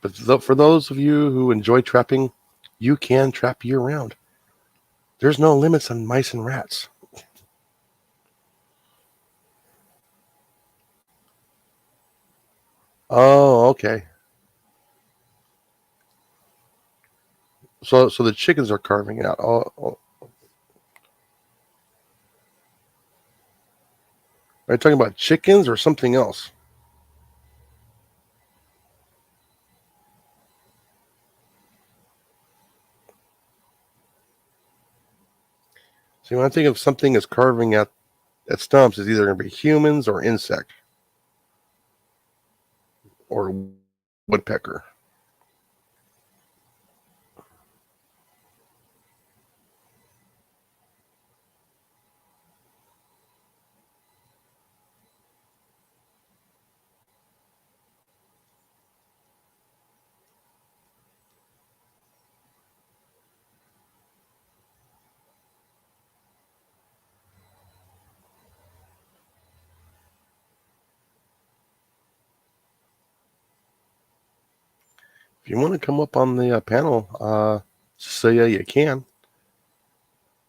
But for those of you who enjoy trapping, you can trap year round. There's no limits on mice and rats. Oh, okay. So the chickens are carving it out. Oh. Are you talking about chickens or something else? See, when I think of something as carving at stumps, it's either going to be humans or insect or woodpecker. If you want to come up on the panel, Cecilia, you can.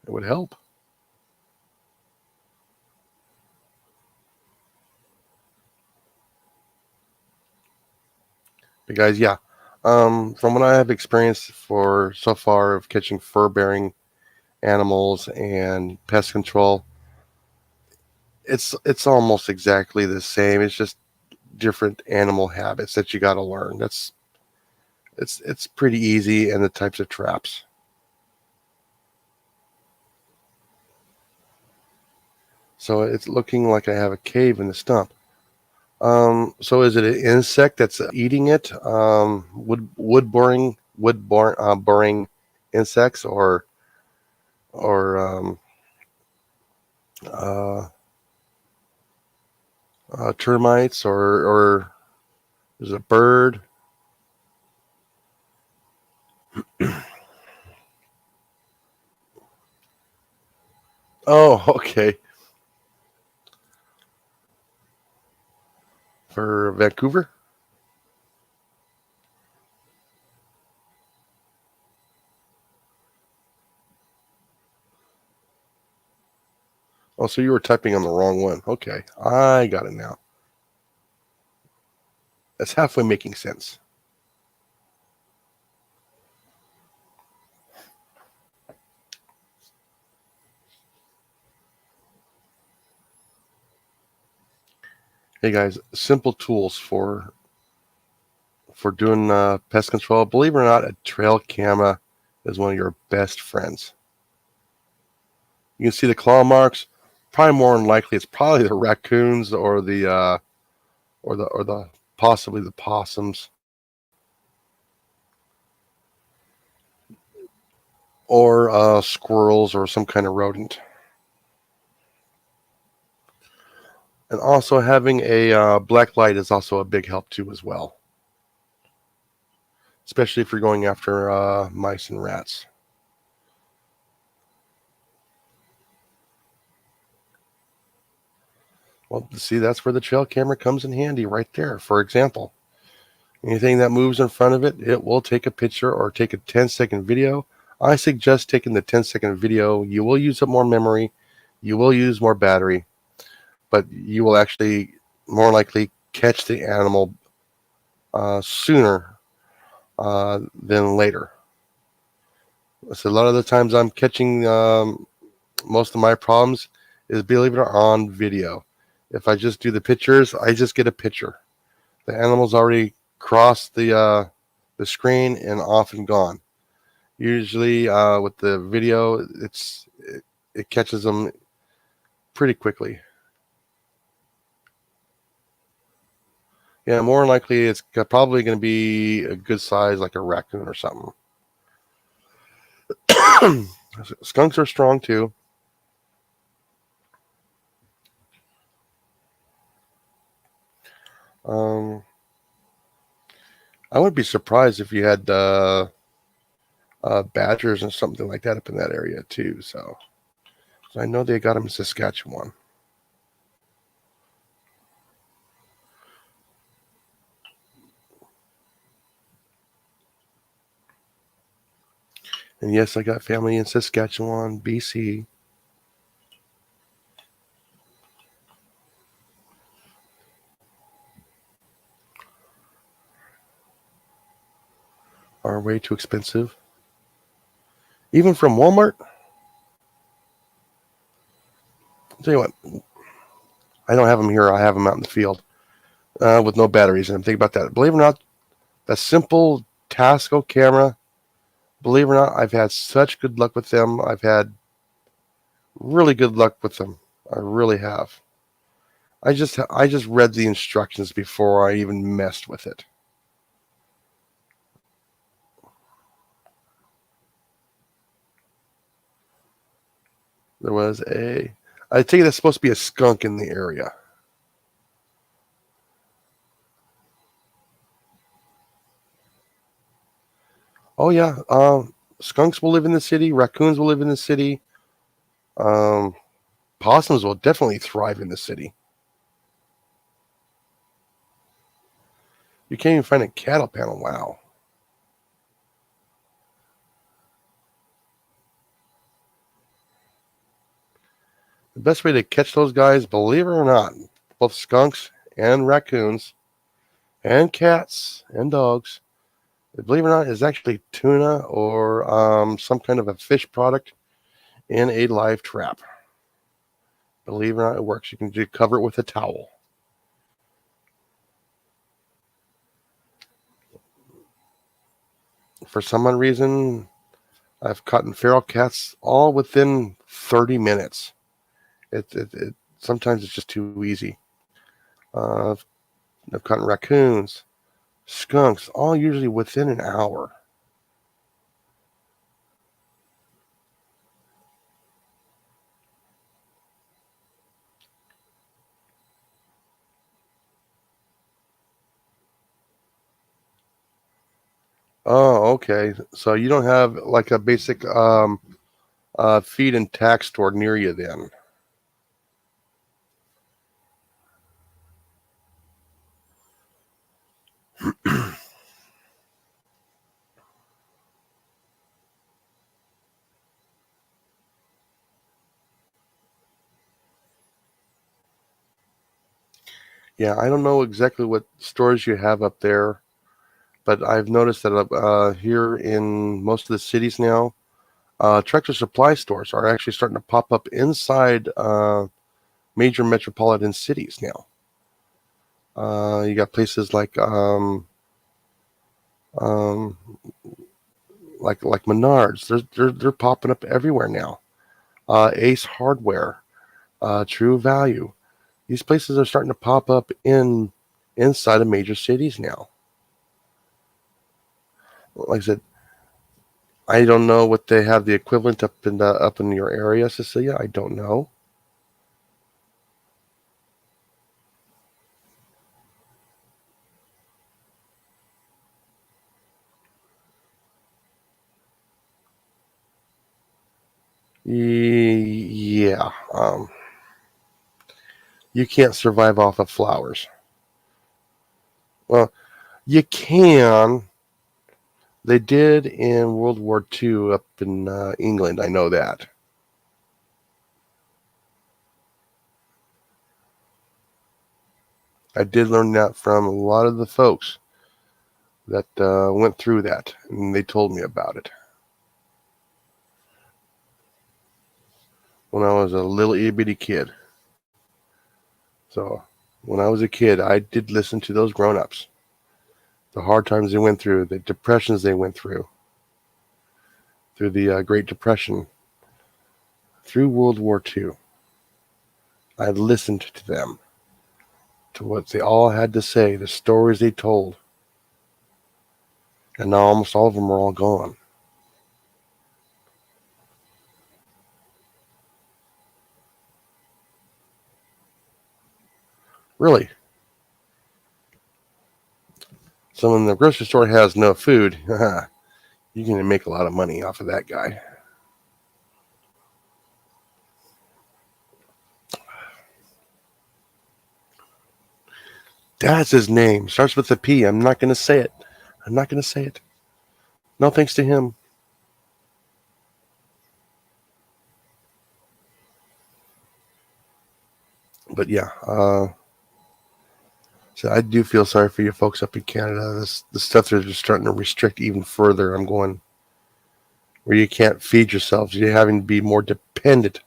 It would help. But guys, yeah. From what I have experienced for so far of catching fur-bearing animals and pest control, it's almost exactly the same. It's just different animal habits that you got to learn. It's pretty easy, and the types of traps. So it's looking like I have a cave in the stump. So is it an insect that's eating it? Wood boring insects or uh, termites or is it a bird? Oh, okay. For Vancouver? Oh, so you were typing on the wrong one. Okay, I got it now. That's halfway making sense. Hey guys, simple tools for doing pest control. Believe it or not, a trail camera is one of your best friends. You can see the claw marks. Probably more than likely, it's probably the raccoons or the possibly the possums or squirrels or some kind of rodent. And also having a black light is also a big help too as well, especially if you're going after mice and rats. Well, see, that's where the trail camera comes in handy right there. For example, anything that moves in front of it, it will take a picture or take a 10-second video. I suggest taking the 10-second video. You will use up more memory. You will use more battery, but you will actually more likely catch the animal sooner than later. So a lot of the times I'm catching most of my problems is, believe it or not, on video. If I just do the pictures, I just get a picture. The animal's already crossed the screen and off and gone. Usually with the video, it catches them pretty quickly. Yeah, more than likely it's probably going to be a good size, like a raccoon or something. Skunks are strong too. I would be surprised if you had badgers and something like that up in that area too. So I know they got them in Saskatchewan. And yes, I got family in Saskatchewan, BC. Are way too expensive. Even from Walmart. I'll tell you what, I don't have them here. I have them out in the field with no batteries. And I'm thinking about that. Believe it or not, that simple Tasco camera, believe it or not, I've had such good luck with them. I've had really good luck with them. I really have. I just read the instructions before I even messed with it. There was I take it that's supposed to be a skunk in the area. Oh yeah, skunks will live in the city. Raccoons will live in the city. Um, Possums will definitely thrive in the city. You can't even find a cattle panel. Wow. The best way to catch those guys, believe it or not, both skunks and raccoons and cats and dogs, believe it or not, is actually tuna or some kind of a fish product in a live trap. Believe it or not, it works. You can just cover it with a towel. For some odd reason, I've caught feral cats all within 30 minutes. It sometimes it's just too easy. I've caught raccoons, skunks, all usually within an hour. Oh, okay. So you don't have like a basic feed and tack store near you then. Yeah, I don't know exactly what stores you have up there, but I've noticed that here in most of the cities now, Tractor Supply stores are actually starting to pop up inside major metropolitan cities now. You got places um, like Menards. They're popping up everywhere now. Ace Hardware, True Value. These places are starting to pop up inside of major cities now. Like I said, I don't know what they have the equivalent up in your area, Cecilia. I don't know. Yeah. You can't survive off of flowers. Well, you can. They did in World War II up in England. I know that. I did learn that from a lot of the folks that went through that, and they told me about it. When I was a little itty bitty kid. So when I was a kid, I did listen to those grown-ups. The hard times they went through, the depressions they went through the Great Depression, through World War II. I listened to them, to what they all had to say, the stories they told. And now almost all of them are all gone. Really. So when the grocery store has no food, you can make a lot of money off of that guy. That's his name. Starts with a P. I'm not going to say it. I'm not going to say it. No thanks to him. But yeah, so I do feel sorry for you folks up in Canada. The stuff they're just starting to restrict even further. I'm going where you can't feed yourselves. You're having to be more dependent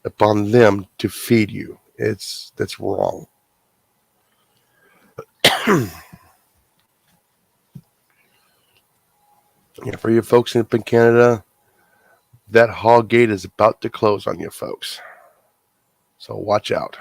upon them to feed you. That's wrong. Yeah, for you folks up in Canada, that hog gate is about to close on you folks. So watch out.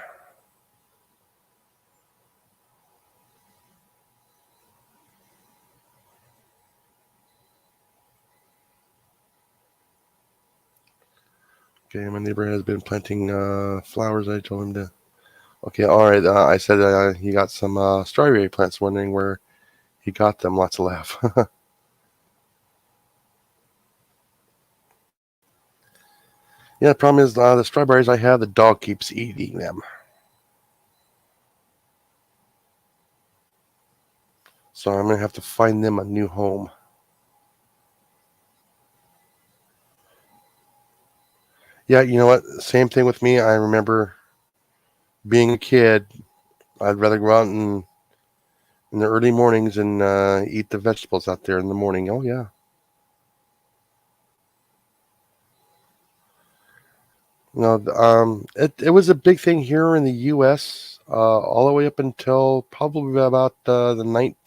Okay, my neighbor has been planting flowers. I told him to. Okay, all right. I said he got some strawberry plants. Wondering where he got them. Lots of laugh. Yeah, the problem is the strawberries I have, the dog keeps eating them. So I'm going to have to find them a new home. Yeah, you know what? Same thing with me. I remember being a kid, I'd rather go out in the early mornings and eat the vegetables out there in the morning. Oh, yeah. It was a big thing here in the U.S. All the way up until probably about the mid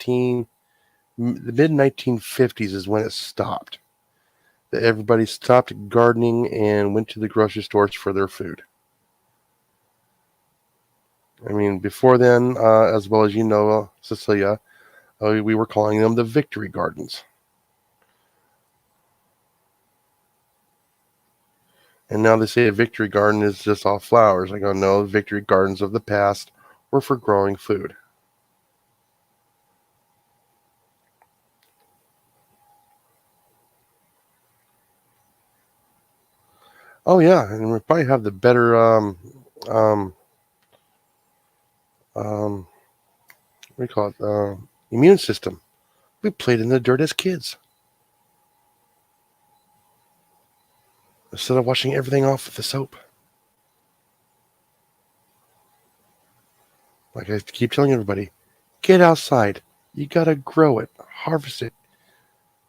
1950s is when it stopped. Everybody stopped gardening and went to the grocery stores for their food. I mean, before then, as well as you know, Cecilia, we were calling them the victory gardens. And now they say a victory garden is just all flowers. I go, no, victory gardens of the past were for growing food. Oh yeah, and we probably have the better what do you call it? Immune system. We played in the dirt as kids instead of washing everything off with the soap. Like I keep telling everybody, get outside. You gotta grow it, harvest it,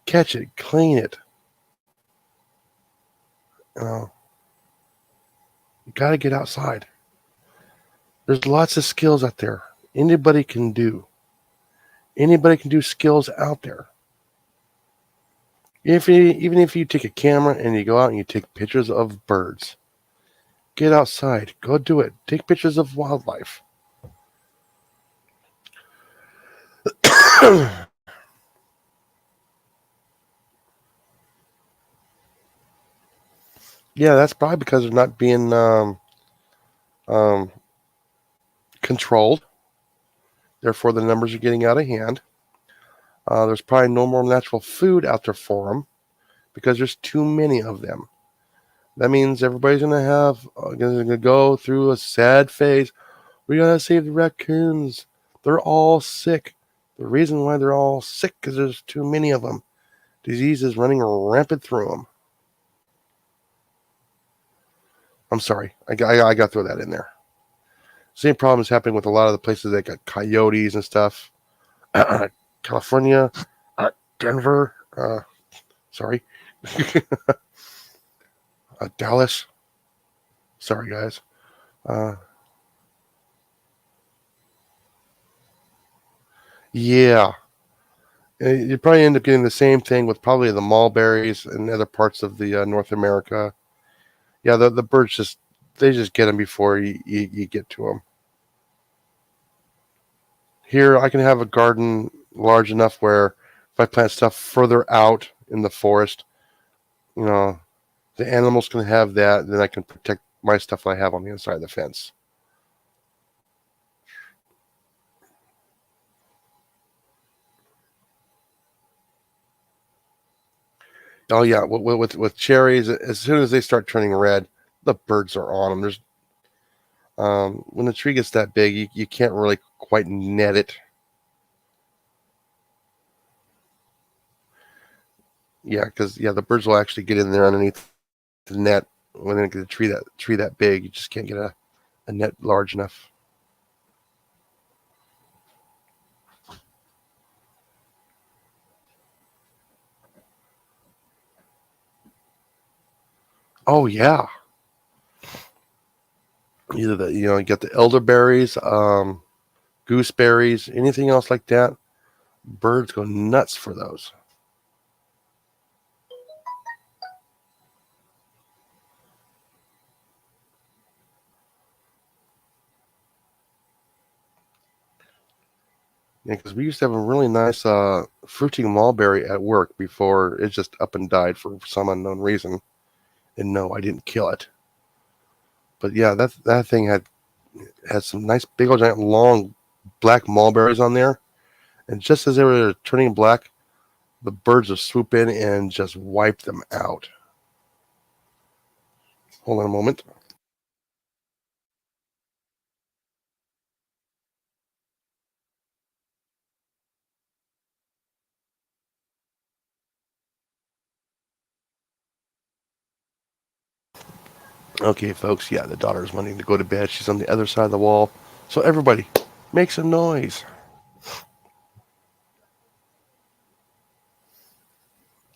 catch it, clean it. You gotta get outside. There's lots of skills out there. Anybody can do. Anybody can do skills out there. Even if you take a camera and you go out and you take pictures of birds, get outside, go do it. Take pictures of wildlife. Yeah, that's probably because they're not being controlled. Therefore, the numbers are getting out of hand. There's probably no more natural food out there for them because there's too many of them. That means everybody's gonna go through a sad phase. We gotta save the raccoons. They're all sick. The reason why they're all sick is there's too many of them. Disease is running rampant through them. I'm sorry, I got to throw that in there. Same problem is happening with a lot of the places that got coyotes and stuff. California, Denver, sorry, Dallas. Sorry, guys. Yeah. You probably end up getting the same thing with probably the mulberries and other parts of the North America. Yeah, the birds they just get them before you get to them. Here, I can have a garden large enough where if I plant stuff further out in the forest, the animals can have that. Then I can protect my stuff I have on the inside of the fence. Oh yeah, with cherries, as soon as they start turning red, the birds are on them. There's when the tree gets that big, you can't really quite net it. Yeah, because the birds will actually get in there underneath the net when they get a tree that big. You just can't get a net large enough. Oh yeah, either the you get the elderberries, gooseberries, anything else like that. Birds go nuts for those. Yeah, because we used to have a really nice fruiting mulberry at work before it just up and died for some unknown reason. And no, I didn't kill it. But yeah, that thing had some nice big old giant long black mulberries on there. And just as they were turning black, the birds would swoop in and just wipe them out. Hold on a moment. Okay, folks, yeah, the daughter's wanting to go to bed. She's on the other side of the wall. So everybody, make some noise.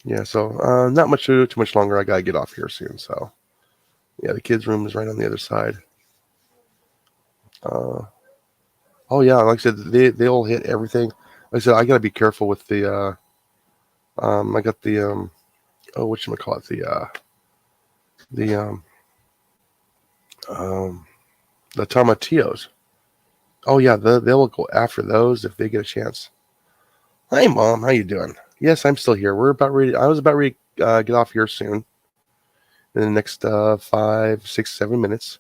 Yeah, so not much to do, too much longer. I gotta get off here soon. So yeah, the kids' room is right on the other side. Oh yeah, like I said, they'll hit everything. Like I said, I gotta be careful with the. I got the oh, whatchamacallit, the um, the tomatillos. Oh yeah, they'll go after those if they get a chance. Hi, Mom. How you doing? Yes, I'm still here. We're about ready. I was about ready to get off here soon. In the next 5, 6, 7 minutes.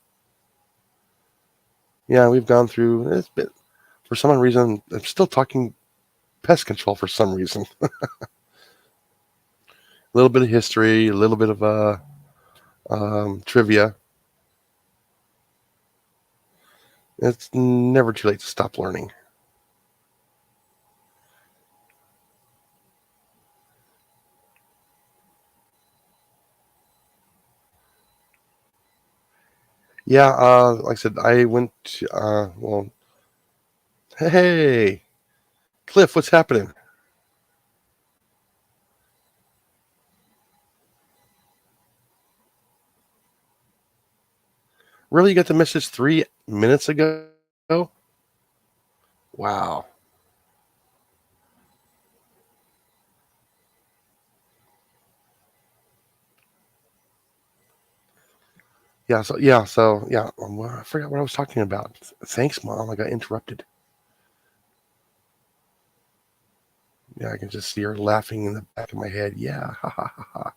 Yeah, we've gone through this bit. For some reason, I'm still talking pest control for some reason. A little bit of history, a little bit of trivia. It's never too late to stop learning. Yeah, like I said, I went to, well, hey, Cliff, what's happening? Really, you got the message 3 minutes ago? Wow. Yeah. I forgot what I was talking about. Thanks, Mom. I got interrupted. Yeah, I can just see her laughing in the back of my head. Yeah, ha ha ha ha.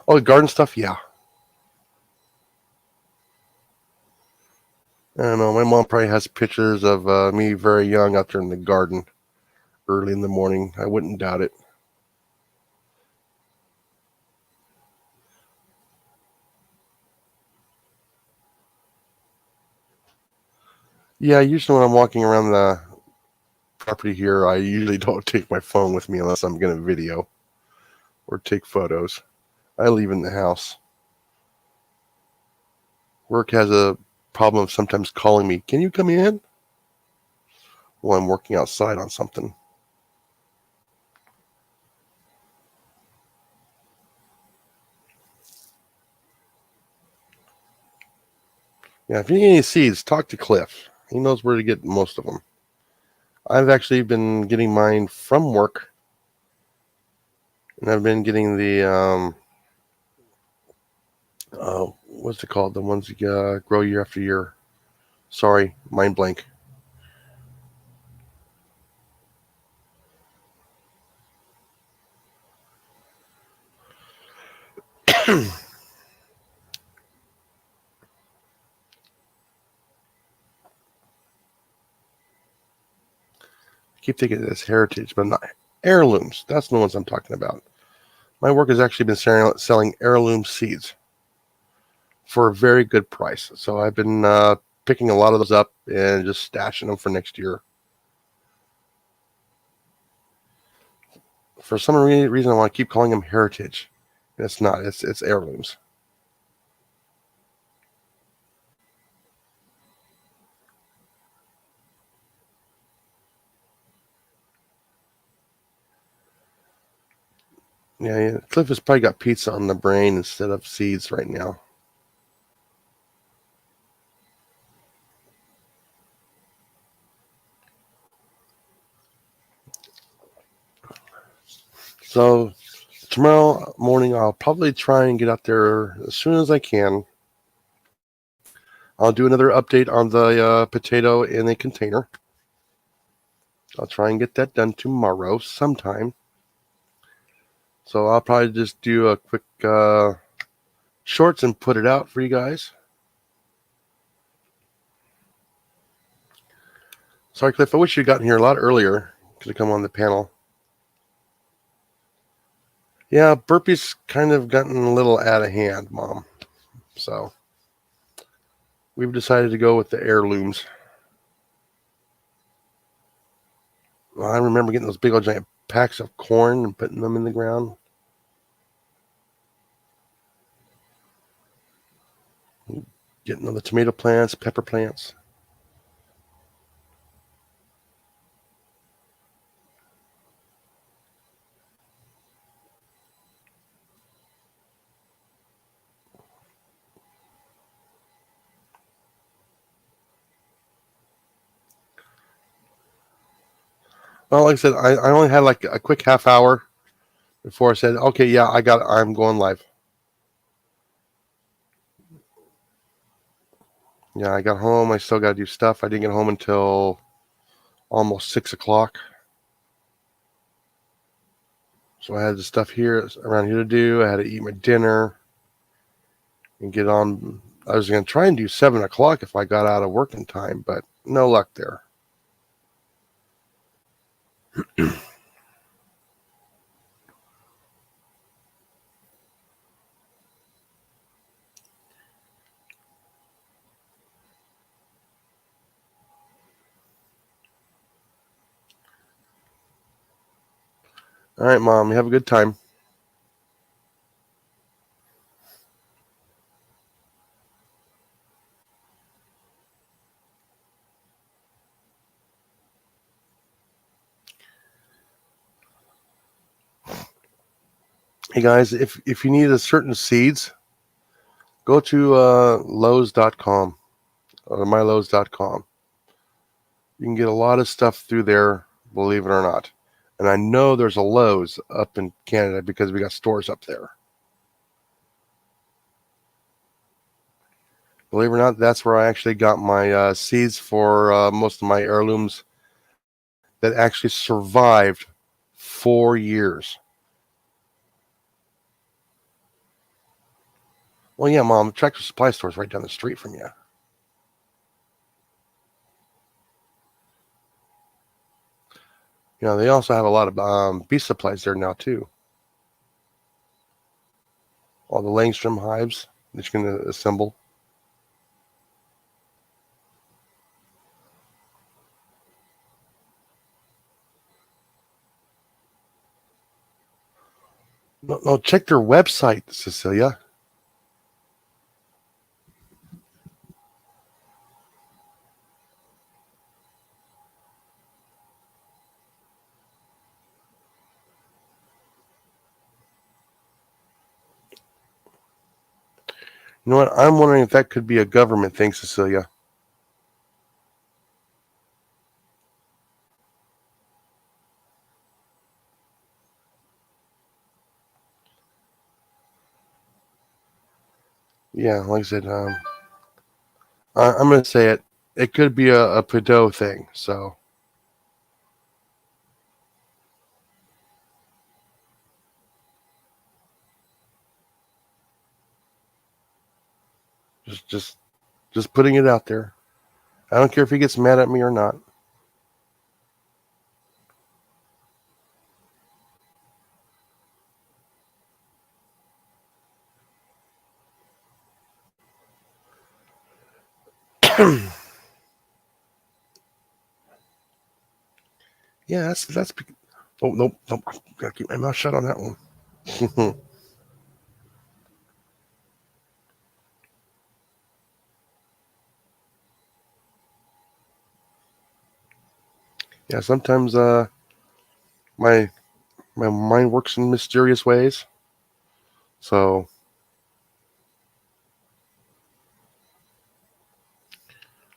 Oh, the garden stuff. Yeah. I don't know. My mom probably has pictures of me very young out there in the garden early in the morning. I wouldn't doubt it. Yeah, usually when I'm walking around the property here, I usually don't take my phone with me unless I'm going to video or take photos. I leave it in the house. Work has a problem of sometimes calling me. Can you come in? While I'm working outside on something. Yeah, if you need any seeds, talk to Cliff. He knows where to get most of them. I've actually been getting mine from work, and I've been getting the what's it called? The ones you grow year after year. Sorry, mind blank. I keep thinking it's heritage, but not heirlooms. That's the ones I'm talking about. My work has actually been selling heirloom seeds for a very good price. So I've been picking a lot of those up and just stashing them for next year. For some reason, I want to keep calling them heritage. And it's not. It's heirlooms. Yeah, Cliff has probably got pizza on the brain instead of seeds right now. So tomorrow morning, I'll probably try and get out there as soon as I can. I'll do another update on the potato in a container. I'll try and get that done tomorrow sometime. So I'll probably just do a quick shorts and put it out for you guys. Sorry, Cliff, I wish you'd gotten here a lot earlier. Could have come on the panel. Yeah, burpees kind of gotten a little out of hand, Mom. So we've decided to go with the heirlooms. Well, I remember getting those big old giant packs of corn and putting them in the ground. Getting all the tomato plants, pepper plants. Well, like I said, I only had like a quick half hour before I said, okay, yeah, I'm going live. Yeah, I got home. I still got to do stuff. I didn't get home until almost 6 o'clock. So I had the stuff here around here to do. I had to eat my dinner and get on. I was going to try and do 7 o'clock if I got out of work in time, but no luck there. All right, Mom, you have a good time. Hey, guys, if you need a certain seeds, go to Lowe's.com or MyLowe's.com. You can get a lot of stuff through there, believe it or not. And I know there's a Lowe's up in Canada because we got stores up there. Believe it or not, that's where I actually got my seeds for most of my heirlooms that actually survived 4 years. Well, yeah, Mom, Tractor Supply Store is right down the street from you. You know, they also have a lot of bee supplies there now, too. All the Langstrom hives that you can assemble. No, check their website, Cecilia. You know what? I'm wondering if that could be a government thing, Cecilia. Yeah, like I said, I'm going to say it. It could be a Prideaux thing, so. Just putting it out there. I don't care if he gets mad at me or not. Yeah, that's. Oh, nope. Gotta keep my mouth shut on that one. Yeah, sometimes my My mind works in mysterious ways. So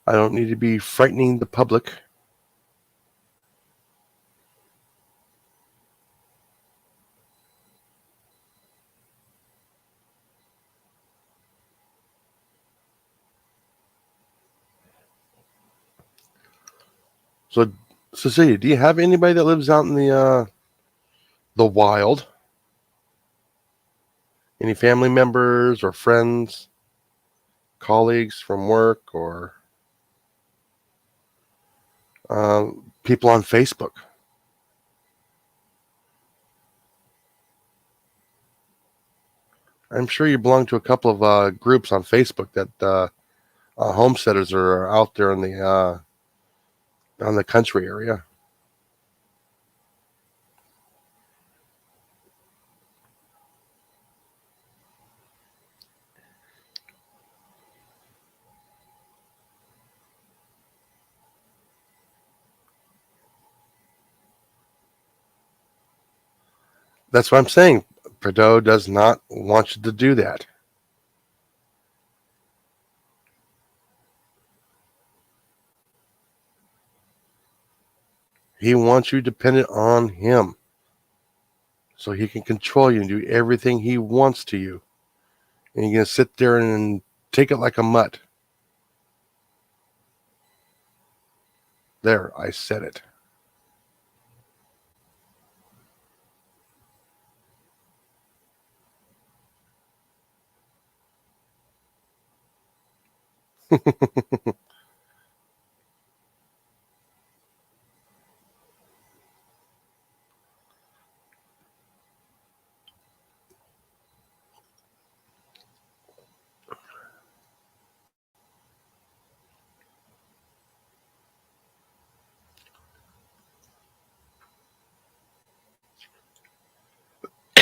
I don't need to be frightening the public. So, Cecilia, do you have anybody that lives out in the wild? Any family members or friends, colleagues from work, or people on Facebook? I'm sure you belong to a couple of groups on Facebook that homesteaders are out there in the on the country area. That's what I'm saying. Prideaux does not want you to do that. He wants you dependent on him so he can control you and do everything he wants to you. And you're going to sit there and take it like a mutt. There, I said it.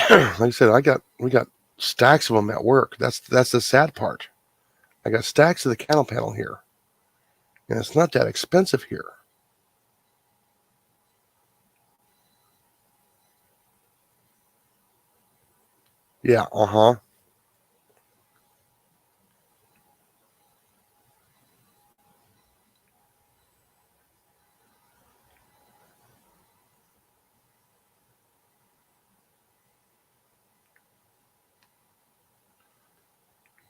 Like I said, we got stacks of them at work. That's the sad part. I got stacks of the cattle panel here, and it's not that expensive here. Yeah,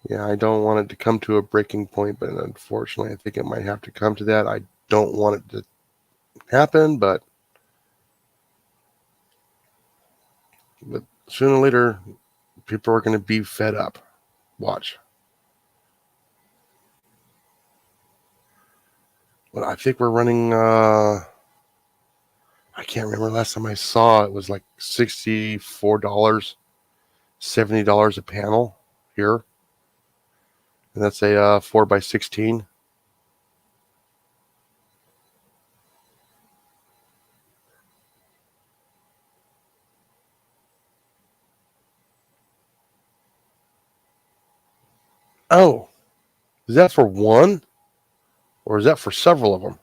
yeah. I don't want it to come to a breaking point, but unfortunately, I think it might have to come to that. I don't want it to happen, but sooner or later, people are going to be fed up. Watch. But I think we're running. I can't remember last time I saw it was like $64, $70 a panel here, and that's a 4x16. Oh, is that for one, or is that for several of them?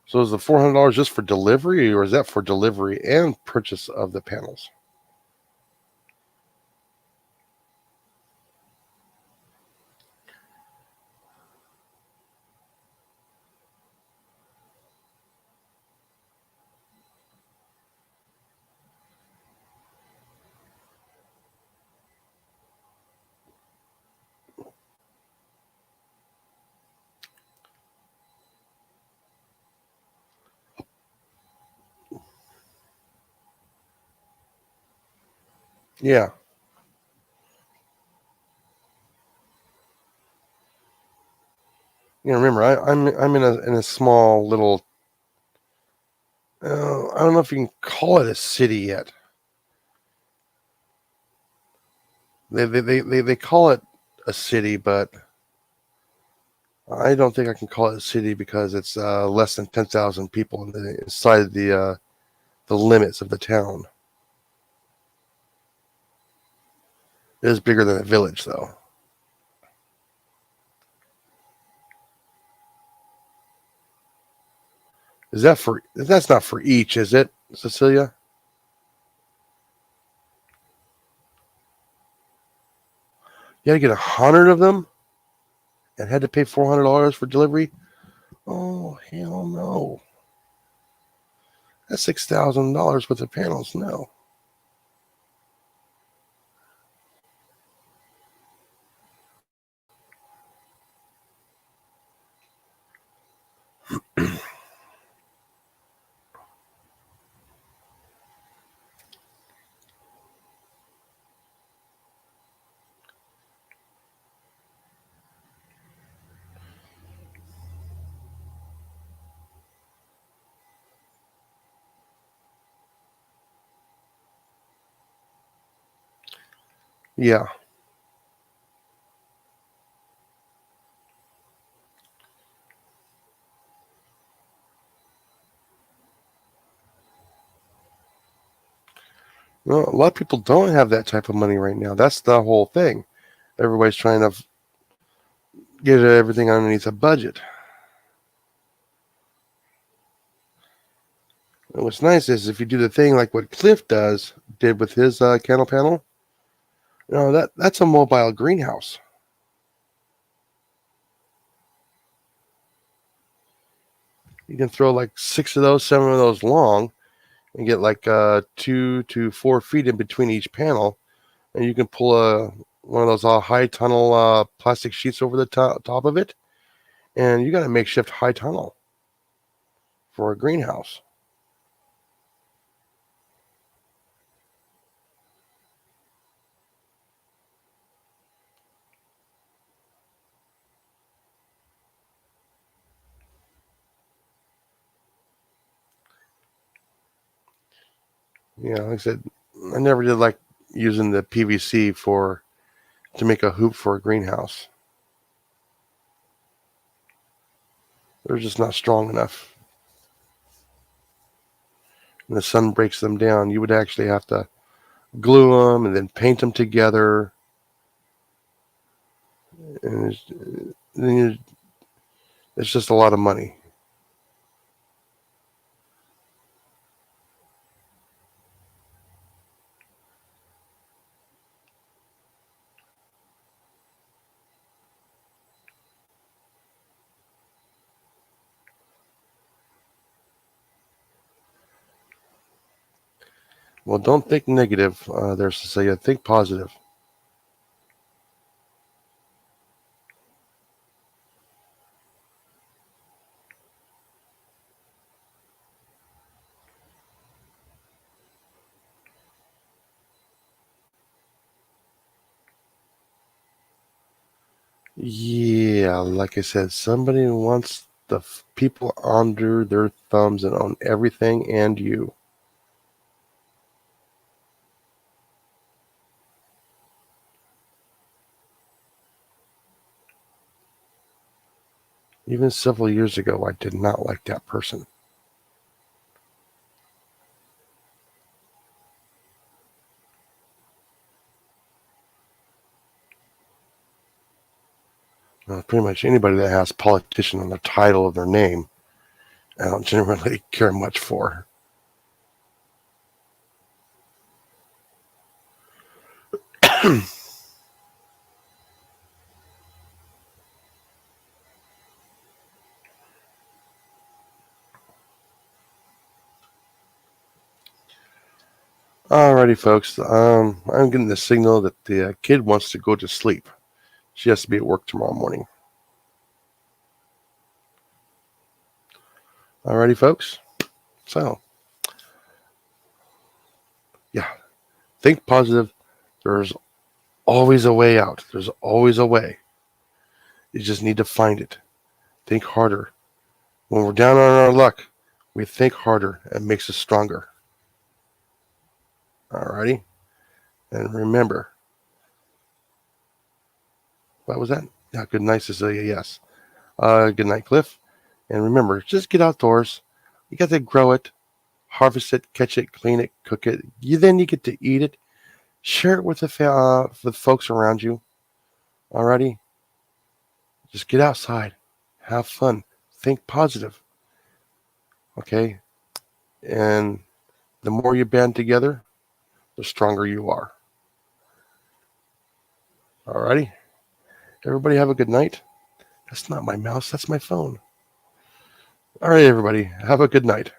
So is the $400 just for delivery, or is that for delivery and purchase of the panels? Yeah. Remember, I'm in a small little. I don't know if you can call it a city yet. They call it a city, but I don't think I can call it a city because it's less than 10,000 people inside the the limits of the town. It is bigger than a village, though. That's not for each, is it, Cecilia? You had to get 100 of them and had to pay $400 for delivery? Oh, hell no. That's $6,000 worth of panels. No. Yeah. Well, a lot of people don't have that type of money right now. That's the whole thing. Everybody's trying to get everything underneath a budget. And what's nice is if you do the thing like what Cliff did with his candle panel, that's a mobile greenhouse. You can throw like 6 of those, 7 of those long, and get like 2 to 4 feet in between each panel, and you can pull one of those high tunnel plastic sheets over the top of it, and you got a makeshift high tunnel for a greenhouse. Yeah, like I said, I never did like using the PVC to make a hoop for a greenhouse. They're just not strong enough. When the sun breaks them down, you would actually have to glue them and then paint them together. And it's just a lot of money. Well, don't think negative there, Cecilia. Think positive. Yeah, like I said, somebody wants the people under their thumbs and on everything and you. Even several years ago, I did not like that person. Pretty much anybody that has politician on the title of their name, I don't generally care much for. Alrighty, folks. I'm getting the signal that the kid wants to go to sleep. She has to be at work tomorrow morning. Alrighty, folks. So, yeah, think positive. There's always a way out. There's always a way. You just need to find it. Think harder. When we're down on our luck, we think harder. It makes us stronger. Alrighty? And remember, what was that? Yeah, good night, Cecilia. Yes. Good night, Cliff. And remember, just get outdoors. You got to grow it, harvest it, catch it, clean it, cook it. Then you get to eat it. Share it with the folks around you. Alrighty? Just get outside. Have fun. Think positive. Okay? And the more you band together, the stronger you are. Alrighty? Everybody have a good night. That's not my mouse. That's my phone. All right, everybody. Have a good night.